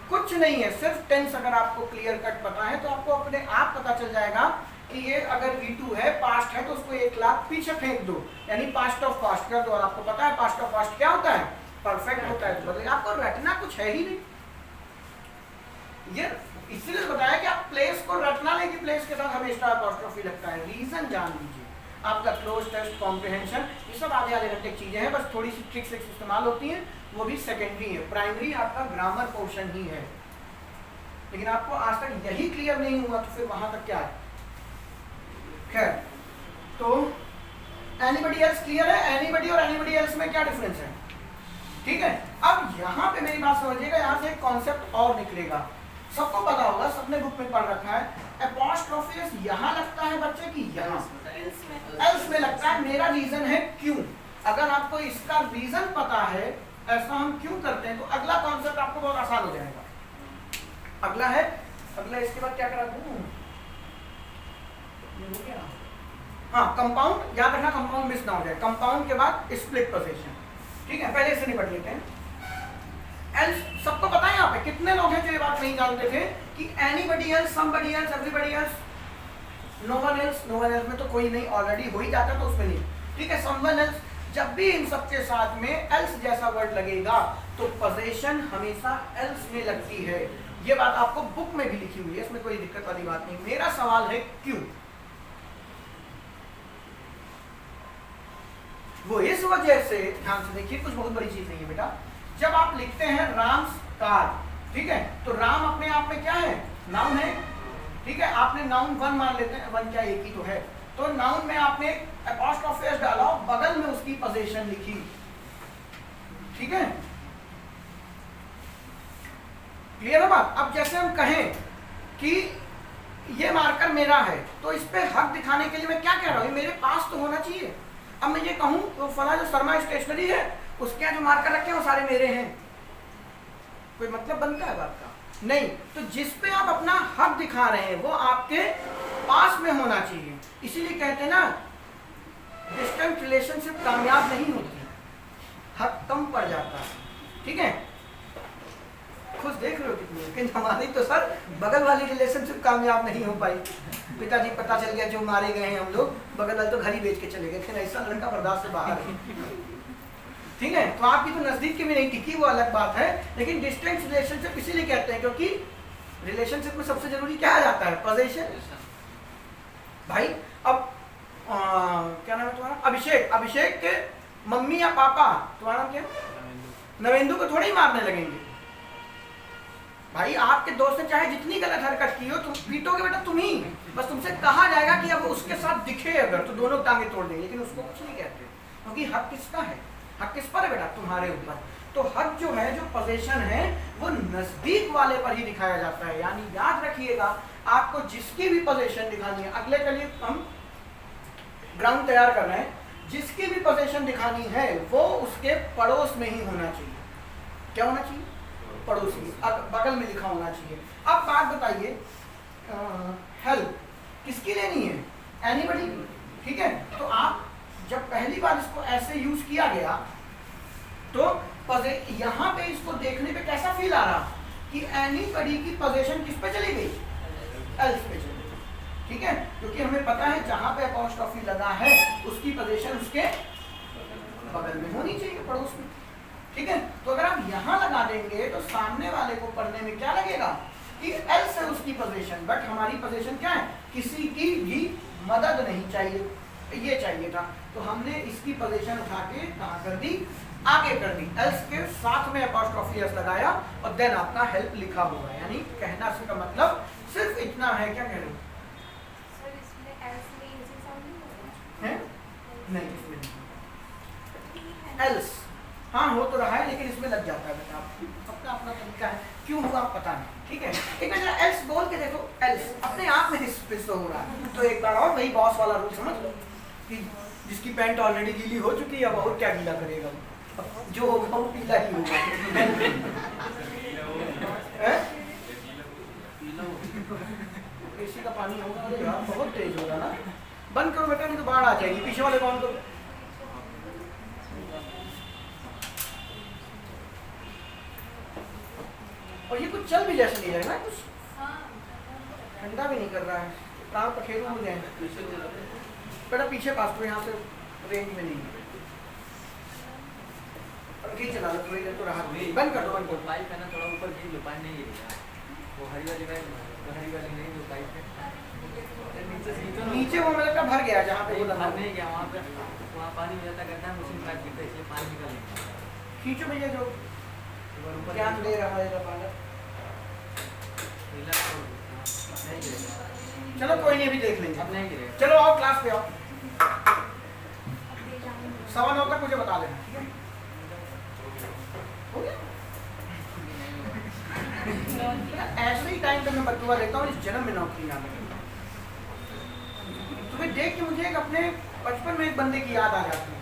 कुछ नहीं है, सिर्फ टेंस अगर आपको क्लियर कट पता है तो आपको अपने आप पता चल जाएगा कि ये अगर V2 है, पास्ट है, तो उसको 1 लाख पीछे फेंक दो, यानी पास्ट ऑफ पास्ट कर दो। और आपको पता है पास्ट ऑफ पास्ट क्या होता है? परफेक्ट होता है। तो बदले आपको रटना कुछ है ही नहीं। ये इसलिए बताया कि आप प्लेस को रटना नहीं कि प्लेस के साथ हमेशा अपॉस्ट्रोफी लगता है। रीजन जान लीजिए, आपका क्लोज टेस्ट, कॉम्प्रिहेंशन, ये सब आधे घंटे की चीजें हैं, बस थोड़ी सी ट्रिक्स इस्तेमाल होती हैं, वो भी सेकेंडरी है। प्राइमरी आपका ग्रामर पोर्शन ही है। लेकिन आपको आज तक यही क्लियर नहीं हुआ तो फिर वहां तक क्या है? खैर, तो एनीबडी एल्स क्लियर है? एनीबडी और एनीबडी एल्स में क्या डिफरेंस है? ठीक है। अब यहाँ पे मेरी बात समझिएगा, यहाँ से एक कॉन्सेप्ट और निकलेगा, सबको पता होगा, सबने बुक में पढ़ रखा है। अपॉस्ट्रोफी यहाँ लगता है बच्चे की, यहाँ एल्स में लगता है। मेरा रीजन है क्यों। अगर आपको इसका रीजन पता है ऐसा हम क्यों करते हैं, तो अगला कॉन्सेप्ट आपको बहुत आसान हो जाएगा। अगला है, अगला इसके बाद क्या करा दूं? हाँ, कंपाउंड याद रखना, कंपाउंड मिस ना हो जाए। कंपाउंड के बाद स्प्लिट पोजीशन, ठीक है। पहले इससे निपट लेते हैं। एल्स सबको पता है यहाँ पे कितने लोग हैं जो ये बात नहीं जानते थे कि anybody else, somebody else, everybody else, no one else. No one else में तो कोई नहीं, ऑलरेडी हो ही जाता तो उसमें नहीं, ठीक है। समवन एल्स, जब भी इन सबके साथ में एल्स जैसा वर्ड लगेगा तो पोजीशन हमेशा एल्स में लगती है। ये बात आपको बुक में भी लिखी हुई है, इसमें कोई दिक्कत वाली बात नहीं। मेरा सवाल है क्यों? वो इस वजह से, ध्यान से देखिए, कुछ बहुत बड़ी चीज नहीं है बेटा। जब आप लिखते हैं राम्स कार, ठीक है, तो राम अपने आप में क्या है? नाउन है, ठीक है। आपने नाउन वन मान लेते हैं, वन क्या एक ही तो है, तो नाउन में आपने अपॉस्ट्रोफी एस डाला, बगल में उसकी पोजीशन लिखी, ठीक है। क्लियर है बात? अब जैसे हम कहें कि ये मार्कर मेरा है, तो इस पे हक दिखाने के लिए मैं क्या कह रहा हूँ? मेरे पास तो होना चाहिए। अब मैं ये कहूँ तो फला जो शर्मा स्टेशनरी है उसके यहाँ जो मार्कर रखे हैं वो सारे मेरे हैं, कोई मतलब बनता है बात का? नहीं। तो जिस पे आप अपना हक दिखा रहे हैं वो आपके पास में होना चाहिए। इसीलिए कहते हैं ना, डिस्टेंट रिलेशनशिप कामयाब नहीं होती, हक कम पड़ जाता है, ठीक है। खुद देख रहे हो कितनी, लेकिन हमारी तो सर बगल वाली रिलेशनशिप कामयाब नहीं हो पाई। पिताजी पता चल गया जो मारे गए हैं हम लोग, बगल वाले तो घर ही बेच के चले गए, फिर ऐसा लड़का बर्दाश्त से बाहर है, ठीक है। तो आपकी तो नजदीक की भी नहीं टिकी, वो अलग बात है। लेकिन डिस्टेंस रिलेशनशिप इसीलिए कहते हैं क्योंकि रिलेशनशिप में सबसे जरूरी क्या आ जाता है? पोजीशन। भाई अब क्या नाम है तुम्हारा? अभिषेक। अभिषेक के मम्मी या पापा, तुम्हारा नाम क्या? नवेंदु को थोड़ी ही मारने लगेंगे, भाई आपके दोस्त ने चाहे जितनी गलत हरकत की हो, तुम पीटोगे बेटा तुम ही, बस तुमसे कहा जाएगा कि अब उसके साथ दिखे अगर तो दोनों टांगे तोड़ देंगे, लेकिन उसको कुछ नहीं कहते, क्योंकि हक किसका है? हक किस पर है बेटा? तुम्हारे ऊपर। तो हक जो है, जो पोजीशन है, वो नजदीक वाले पर ही दिखाया जाता है। यानी याद रखिएगा, आपको जिसकी भी पोजीशन दिखानी है, अगले के लिए हम ग्राउंड तैयार कर रहे हैं, जिसकी भी पोजीशन दिखानी है वो उसके पड़ोस में ही होना चाहिए। क्या होना चाहिए? पड़ोस में, बगल में लिखा होना चाहिए। अब बात बताइए, हेल्प किसकी लेनी है? एनीबॉडी, ठीक है। तो आप जब पहली बार इसको ऐसे यूज किया गया तो यहाँ पे इसको देखने पे कैसा फील आ रहा कि एनीबॉडी की पोजीशन किस पे चली गई? एल्स पे चली गई, ठीक है। क्योंकि हमें पता है जहां पे अपॉस्ट्रोफी लगा है उसकी पोजीशन उसके बगल में होनी चाहिए, पड़ोस में, ठीक है। तो अगर आप यहाँ लगा देंगे तो सामने वाले को पढ़ने में क्या लगेगा कि एल्स है उसकी पोजीशन, बट हमारी पोजीशन क्या है? किसी की भी मदद नहीं चाहिए, ये चाहिए था। तो हमने इसकी पोजीशन उठा के कहाँ कर दी? आगे कर दी। एल्स के साथ में अपॉस्ट्रोफी एस लगाया और देन आपका हेल्प लिखा हुआ है। यानी कहना का मतलब सिर्फ इतना है। क्या कह रहे हो? सर इसमें एल्स में यूजिंग साउंड नहीं होगा? है? नहीं, इसमें नहीं। एल्स हाँ हो तो रहा है, लेकिन इसमें लग जाता है बेटा, अपना अपना तरीका है, क्यों हुआ पता नहीं, ठीक है। एक बार एल्स बोल के देखो, एल्स अपने आप में हिस्सा हो रहा है। तो एक बार और वही बॉस वाला रूल समझ लो कि जिसकी पैंट ऑलरेडी गीली हो चुकी है, अब और क्या गीला करेगा, जो होगा वो पीला ही होगा। एसी का पानी होगा, अरे यार बहुत तेज होगा ना, बंद करो बेटा नहीं तो बाढ़ आ जाएगी। पीछे वाले कौन को और ये कुछ चल भी जैसे नहीं रहा है ना, कुछ ठंडा भी नहीं कर रहा है, प्राण पखेरु हो जाए बेटा। पीछे पास तो यहाँ से रेंज में नहीं है, ठीक चला लो थोड़ी देर तो राहत मिली। बंद कर दो, बंद कर दो। पाइप है ना थोड़ा ऊपर गिर लो, पानी नहीं गिरेगा। वो हरी वाली पाइप, वो हरी वाली नहीं, जो पाइप है नीचे से खींचो ना। नीचे वो मतलब का भर गया जहाँ पे वो लगा नहीं गया वहाँ पे, वहाँ पानी हो जाता गड्ढा, मशीन पाइप गिरता है, इसलिए पानी निकल। खींचो भैया, जो ऊपर ज्ञान दे रहा है पालक। नहीं गिरेगा, चलो कोई नहीं, अभी देख लेंगे। अब नहीं गिरेगा। चलो आओ क्लास पे आओ, 9:15 तक मुझे बता देना, ठीक है? हो गया? ऐसे ही टाइम पे मैं बदुआ देता हूँ, इस जन्म में नौकरी ना लगे। तुम्हें देख के मुझे एक अपने बचपन में एक बंदे की याद आ जाती है,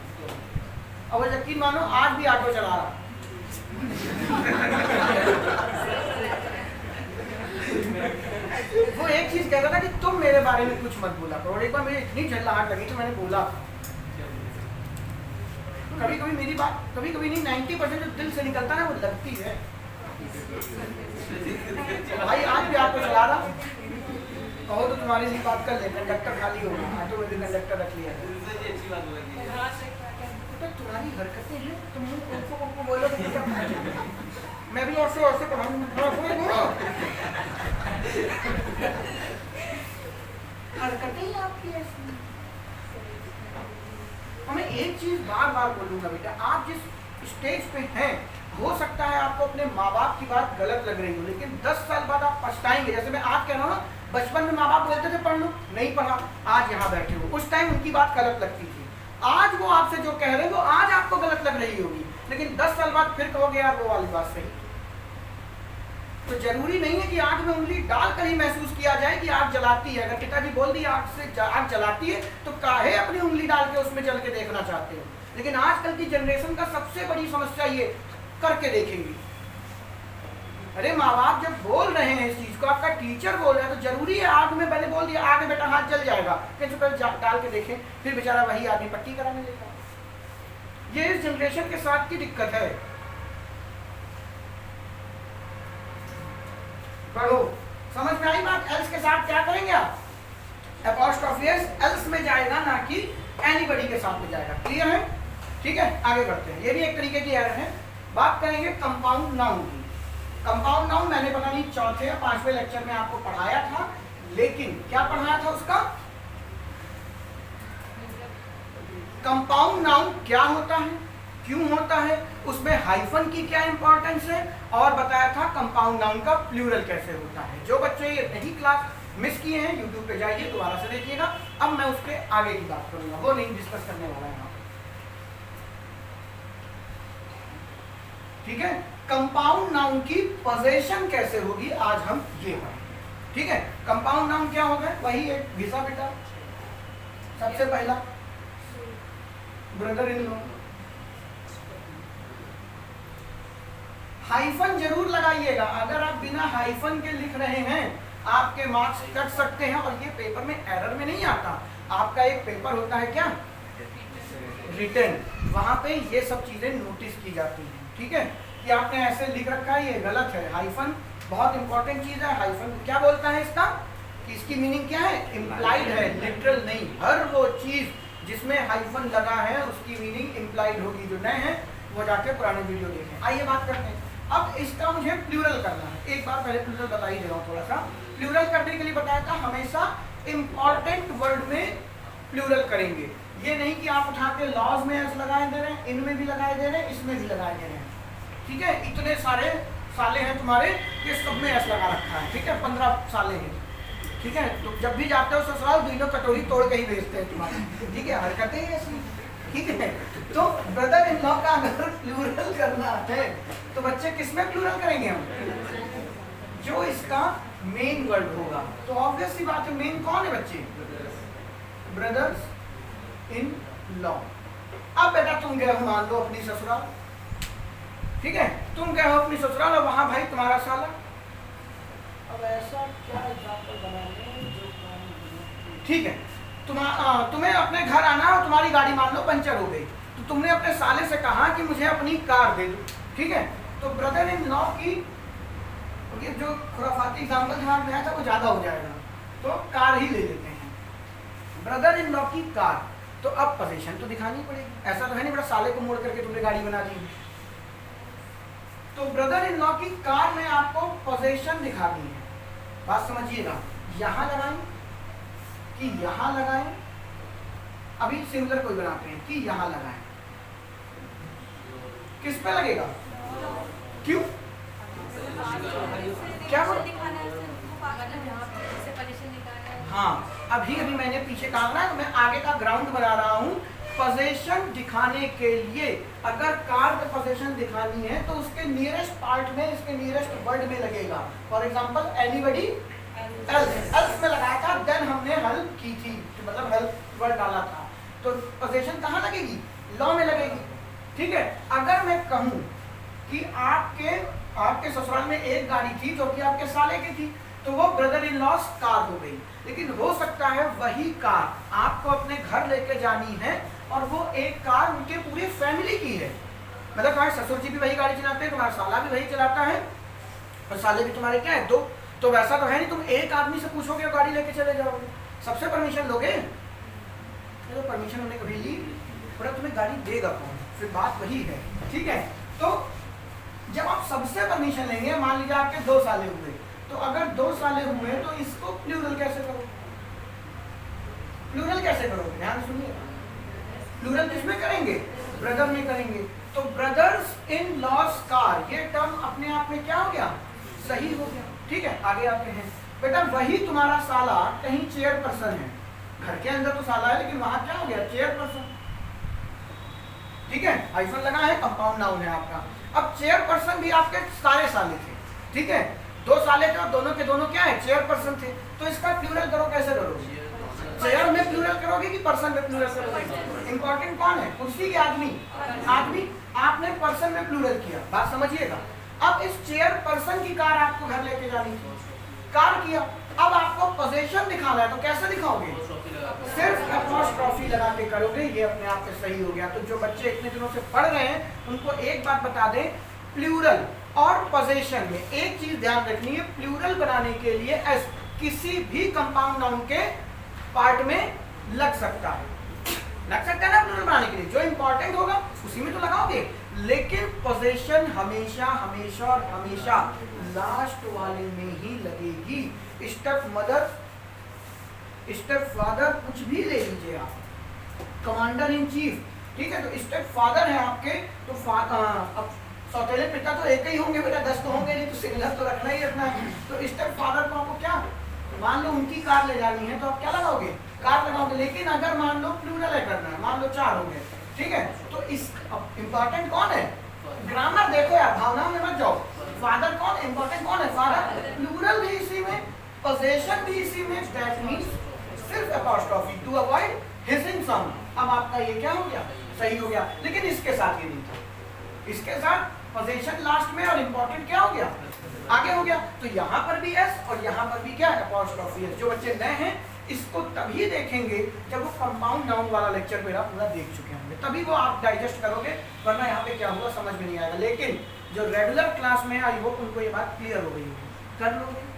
और वो यकीन मानो आज भी ऑटो चला रहा। वो एक चीज कहता था कि तुम मेरे बारे में कुछ मत बोला करो, और एक बार मुझे इतनी झल्लाहट लगी तो मैंने बोला। कभी कभी मेरी बात, कभी कभी नहीं, 90% जो दिल से निकलता है वो लगती है। भाई आज भी आपको चला रहा, कहो तो तुम्हारी सी बात कर ले, कंडक्टर खाली हो गया, ऑटो में भी कंडक्टर रख लिया। अच्छी बात बोलेगी, तो तुम्हारी हरकतें हैं, तुम उनको बोलो तो क्या फायदा? मैं भी ऐसे ऐसे पढ़ाऊंगा, हरकतें ही आपकी ऐसी। हमें एक चीज बार बार बोलूंगा बेटा, आप जिस स्टेज पे हैं, हो सकता है आपको अपने माँ बाप की बात गलत लग रही हो, लेकिन 10 साल बाद आप पछताएंगे। जैसे मैं आज कह रहा हूँ ना, बचपन में माँ बाप बोलते थे पढ़ लो, नहीं पढ़ा, आज यहाँ बैठे हो, उस टाइम उनकी बात गलत लगती थी। आज वो आपसे जो कह रहे हैं वो आज आपको गलत लग रही होगी, लेकिन 10 साल बाद फिर कहोगे यार वो वाली बात सही। तो जरूरी नहीं है कि आग में उंगली डालकर ही महसूस किया जाए कि आग जलाती है। अगर पिताजी बोल दिया आग से आग जलाती है तो काहे अपनी उंगली डाल के उसमें जल के देखना चाहते हो। लेकिन आजकल की जनरेशन का सबसे बड़ी समस्या ये, करके देखेंगे। अरे माँ बाप जब बोल रहे हैं इस चीज को, आपका टीचर बोल रहा है, तो जरूरी है आग में, पहले बोल दिया आग में बेटा हाथ जल जाएगा, कैसे पहले डाल के देखें, फिर बेचारा वही आदमी पट्टी कराने लेगा। ये इस जनरेशन के साथ की दिक्कत है। पढ़ो, समझ में आई बात? एल्स के साथ क्या करेंगे आप? अपॉस्ट्रोफी एल्स में जाएगा, ना कि एनीबॉडी के साथ में जाएगा। क्लियर है? ठीक है, आगे बढ़ते हैं। ये भी एक तरीके की एरर है। बात करेंगे कंपाउंड नाउन की। कंपाउंड नाउन मैंने पता नहीं चौथे या 5वें लेक्चर में आपको पढ़ाया था, लेकिन क्या पढ़ाया था उसका? कंपाउंड नाउन क्या होता है, क्यों होता है, उसमें हाइफन की क्या इंपॉर्टेंस है और बताया था कंपाउंड नाउन का प्लूरल कैसे होता है। जो बच्चे ये नहीं क्लास मिस किए हैं यूट्यूब पे जाइए दोबारा से देखिएगा। अब मैं उसके आगे की बात करूंगा, वो नहीं डिस्कस करने वाला है यहाँ पे। ठीक है, कंपाउंड नाउन की पोजीशन कैसे होगी आज हम ये पढ़ेंगे। ठीक है, कंपाउंड नाउन क्या होगा, वही एक घिसा बेटा। सबसे पहला ब्रदर इन लॉ, हाइफन जरूर लगाइएगा। अगर आप बिना हाइफन के लिख रहे हैं आपके मार्क्स कट सकते हैं, और ये पेपर में एरर में नहीं आता। आपका एक पेपर होता है क्या, रिटन, वहां पे ये सब चीजें नोटिस की जाती हैं। ठीक है, कि आपने ऐसे लिख रखा है, ये गलत है। हाइफन बहुत इंपॉर्टेंट चीज है। हाइफन क्या बोलता है इसका, कि इसकी मीनिंग क्या है, इम्प्लाइड है, लिटरल नहीं। हर वो चीज जिसमें हाइफन लगा है उसकी मीनिंग इम्प्लाइड होगी। जो नए हैं वो जाके पुराने वीडियो देखें। आइए बात करते हैं। अब इसका मुझे प्लूरल करना है। एक बार पहले प्लूरल बता ही दे रहा हूँ थोड़ा सा। प्लूरल करने के लिए बताया था हमेशा इंपॉर्टेंट वर्ड में प्लूरल करेंगे। ये नहीं कि आप उठा के लॉज में ऐसे लगाए दे रहे हैं, इनमें भी लगाए दे रहे हैं, इसमें भी लगाए दे रहे हैं। ठीक है, इतने सारे साले हैं तुम्हारे, ये सब में ऐसा लगा रखा है। ठीक है, 15 साले हैं। ठीक है, तो जब भी जाते हो ससुराल दोनों कटोरी तोड़ के ही भेजते हैं तुम्हारे। ठीक है, हरकतें ही ऐसी। ठीक है, तो ब्रदर इन लॉ का अगर प्लूरल करना है तो बच्चे किसमें प्लूरल करेंगे हम, जो इसका मेन वर्ड होगा। तो ऑब्वियस सी बात है, मेन कौन है बच्चे, ब्रदर्स इन लॉ। अब बेटा तुम गए हो मान लो अपनी ससुराल, ठीक है, तुम गए हो अपनी ससुराल और वहां भाई तुम्हारा साला। अब ऐसा क्या एग्जांपल बनाने जो, ठीक है, तुम्हें अपने घर आना है और तुम्हारी गाड़ी मान लो पंचर हो गई, तो तुमने अपने साले से कहा कि मुझे अपनी कार दे दो। ठीक है, तो ब्रदर इन लॉ की ये जो खुराफाती एग्जांपल दिमाग में आया था वो ज्यादा हो जाएगा, तो कार ही ले लेते हैं। ब्रदर इन लॉ की कार, तो अब पोजीशन तो दिखानी पड़ेगी। ऐसा तो है नहीं बड़ा साले को मोड़ करके तुमने गाड़ी बना दी। तो ब्रदर इन लॉ की कार में आपको पोजीशन दिखानी है। बात समझिएगा, यहां लगाएं कि यहां लगाएं। अभी सिंगुलर कोई बनाते हैं कि यहां लगाएं, किस पे लगेगा, क्यों, क्या बोल, हाँ अभी अभी मैंने पीछे कहा ना, मैं आगे का ग्राउंड बना रहा हूँ। पोजीशन दिखाने के लिए अगर कार की पोजीशन दिखानी है तो उसके नियरेस्ट पार्ट में, इसके नियरेस्ट वर्ड में लगेगा। फॉर एग्जांपल एनीबडी एल्स में लगाया था, देन हमने हेल्प की थी, मतलब हेल्प वर्ड डाला था, तो पोजीशन कहाँ लगेगी, लॉ में लगेगी। ठीक है, अगर मैं कहूँ कि आपके ससुराल में एक गाड़ी थी जो कि आपके साले की थी, तो वो ब्रदर इन लॉस कार हो गई। लेकिन हो सकता है वही कार आपको अपने घर लेके जानी है और वो एक कार उनके पूरी फैमिली की है, मतलब तुम्हारे ससुर जी भी वही गाड़ी चलाते हैं, तुम्हारा साला भी वही चलाता है और साले भी तुम्हारे क्या है, दो। तो वैसा तो है नहीं तुम एक आदमी से पूछोगे और गाड़ी लेके चले जाओगे, सबसे परमिशन लोगे, तो परमिशन उन्होंने कभी ली, पर तुम्हें गाड़ी देगा कौन, फिर बात वही है। ठीक है, तो जब आप सबसे परमिशन लेंगे, मान लीजिए आपके 2 साले हुए, तो अगर 2 साले हुए तो इसको प्लूरल कैसे करोगे, प्लूरल कैसे करोगे, ध्यान सुनिए, प्लूरल किसमें करेंगे, ब्रदर में करेंगे। तो ब्रदर्स इन लॉस कार, ये टर्म अपने आप में क्या हो गया, सही हो गया। ठीक है, आगे आते हैं। बेटा वही तुम्हारा साला कहीं चेयरपर्सन है, घर के अंदर तो साला है लेकिन वहां क्या हो गया, चेयरपर्सन। ठीक है, हाइफन लगा है, कंपाउंड नाउन है आपका। अब चेयरपर्सन भी आपके सारे साले थे, ठीक है, 2 साले थे और दोनों के दोनों क्या है, चेयरपर्सन थे। तो इसका प्लूरल करो, कैसे करोगे, चेयर में प्लूरल करोगे कि पर्सन में प्लूरल करोगे, इंपॉर्टेंट कौन है, कुर्सी के आदमी, आदमी, आपने पर्सन में प्लूरल किया, बात समझिएगा। अब इस चेयर पर्सन की कार आपको घर लेके जानी थी, कार किया, अब आपको पोजीशन दिखाना है, तो कैसे दिखाओगे, सिर्फ एपॉस्ट्रोफी लगा के करोगे, ये अपने आप से सही हो गया। तो जो बच्चे इतने दिनों से पढ़ रहे हैं उनको एक बात बता दें, प्लूरल और पोजीशन में एक चीज ध्यान रखनी है, प्लूरल बनाने के लिए एस किसी भी कंपाउंड नाउन के पार्ट में लग सकता है, लग सकता है ना प्लूरल बनाने के लिए, जो इंपॉर्टेंट होगा उसी में तो लगाओगे, लेकिन पोजीशन हमेशा हमेशा और हमेशा लास्ट वाले में ही लगेगी। स्टेप मदर, स्टेप फादर, कुछ भी ले लीजिए आप, कमांडर इन चीफ, ठीक है, तो स्टेप फादर है आपके, तो अब सौतेले पिता तो एक ही होंगे बेटा, 10 तो होंगे नहीं, तो सिंगुलर तो रखना ही रखना है। तो स्टेप फादर को आपको क्या, मान लो उनकी कार ले जानी है तो आप क्या लगाओगे, कार लगाओगे। लेकिन अगर मान लो प्लूरल है करना है, मान लो 4 होंगे, ठीक है, तो इस इम्पोर्टेंट कौन है, ग्रामर देखो यार, भावनाओं में मत जाओ। फादर कौन, इम्पोर्टेंट कौन है, फादर। प्लूरल भी इसी में, पोजेशन भी इसी में, दैट मींस सिर्फ apostrophe to avoid hissing sound. अब आपका ये क्या हो गया, सही हो गया। लेकिन इसके साथ ये नहीं था, इसके साथ पोजेशन लास्ट में और इम्पोर्टेंट क्या हो गया, आगे हो गया। तो यहाँ पर भी एस और यहाँ पर भी क्या है, अपॉस्ट्रोफी एस। जो बच्चे नए हैं इसको तभी देखेंगे जब वो कंपाउंड नाउन वाला लेक्चर मेरा पूरा देख चुके होंगे, तभी वो आप डाइजेस्ट करोगे, वरना यहाँ पे क्या हुआ समझ में नहीं आएगा। लेकिन जो रेगुलर क्लास में आई होप उनको ये बात क्लियर हो गई होगी, कर लोगे।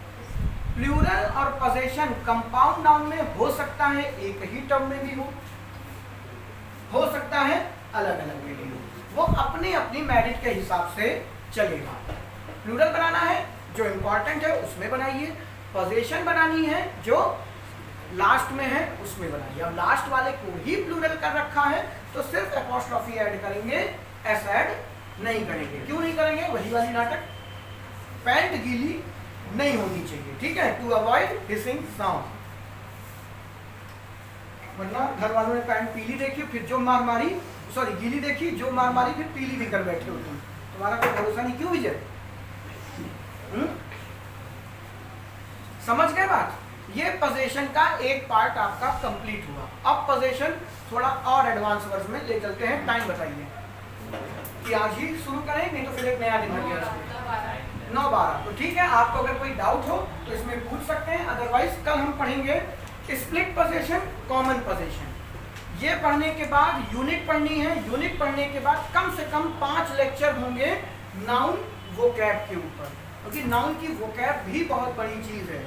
प्लूरल और पोजेशन कंपाउंड नाउन में हो सकता है एक ही टर्म में भी हो सकता है अलग अलग में भी हो, वो अपनी अपनी मेरिट के हिसाब से चलेगा। प्लूरल बनाना है जो इम्पोर्टेंट है उसमें बनाइए, पोजेशन बनानी है जो लास्ट में है उसमें बनाइए। अब लास्ट वाले को ही प्लूरल कर रखा है तो सिर्फ अपॉस्ट्रोफी ऐड करेंगे, एस ऐड नहीं करेंगे। क्यों नहीं करेंगे, वही वाली नाटक, पैंट गीली नहीं होनी चाहिए, ठीक है, टू अवॉइड हिसिंग साउंड। वरना घर वालों ने पैंट पीली देखी फिर जो मार मारी, सॉरी गीली देखी जो मार मारी फिर पीली भी कर बैठे हो तुम, तुम्हारा कोई भरोसा नहीं, क्यों विजय? समझ गए बात। ये पोजीशन का एक पार्ट आपका कंप्लीट हुआ। अब पोजीशन थोड़ा और एडवांस वर्ड में ले चलते हैं। टाइम बताइए कि आज ही शुरू करें, नहीं तो फिर एक नया दिन लग गया 9-12। तो ठीक है, आपको अगर कोई डाउट हो तो इसमें पूछ सकते हैं, अदरवाइज कल हम पढ़ेंगे स्प्लिट पोजीशन, कॉमन पोजीशन। ये पढ़ने के बाद यूनिट पढ़नी है, यूनिट पढ़ने के बाद कम से कम 5 लेक्चर होंगे नाउन वोकैब के ऊपर, क्योंकि नाउन की वोकैब भी बहुत बड़ी चीज है।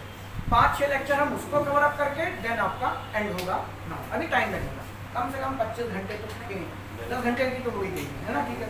5-6 लेक्चर हम उसको कवर अप करके देन आपका एंड होगा नाउन। अभी टाइम लगेगा, कम से कम 25 घंटे तो 10 घंटे की तो हो ही गई है ना, ठीक है।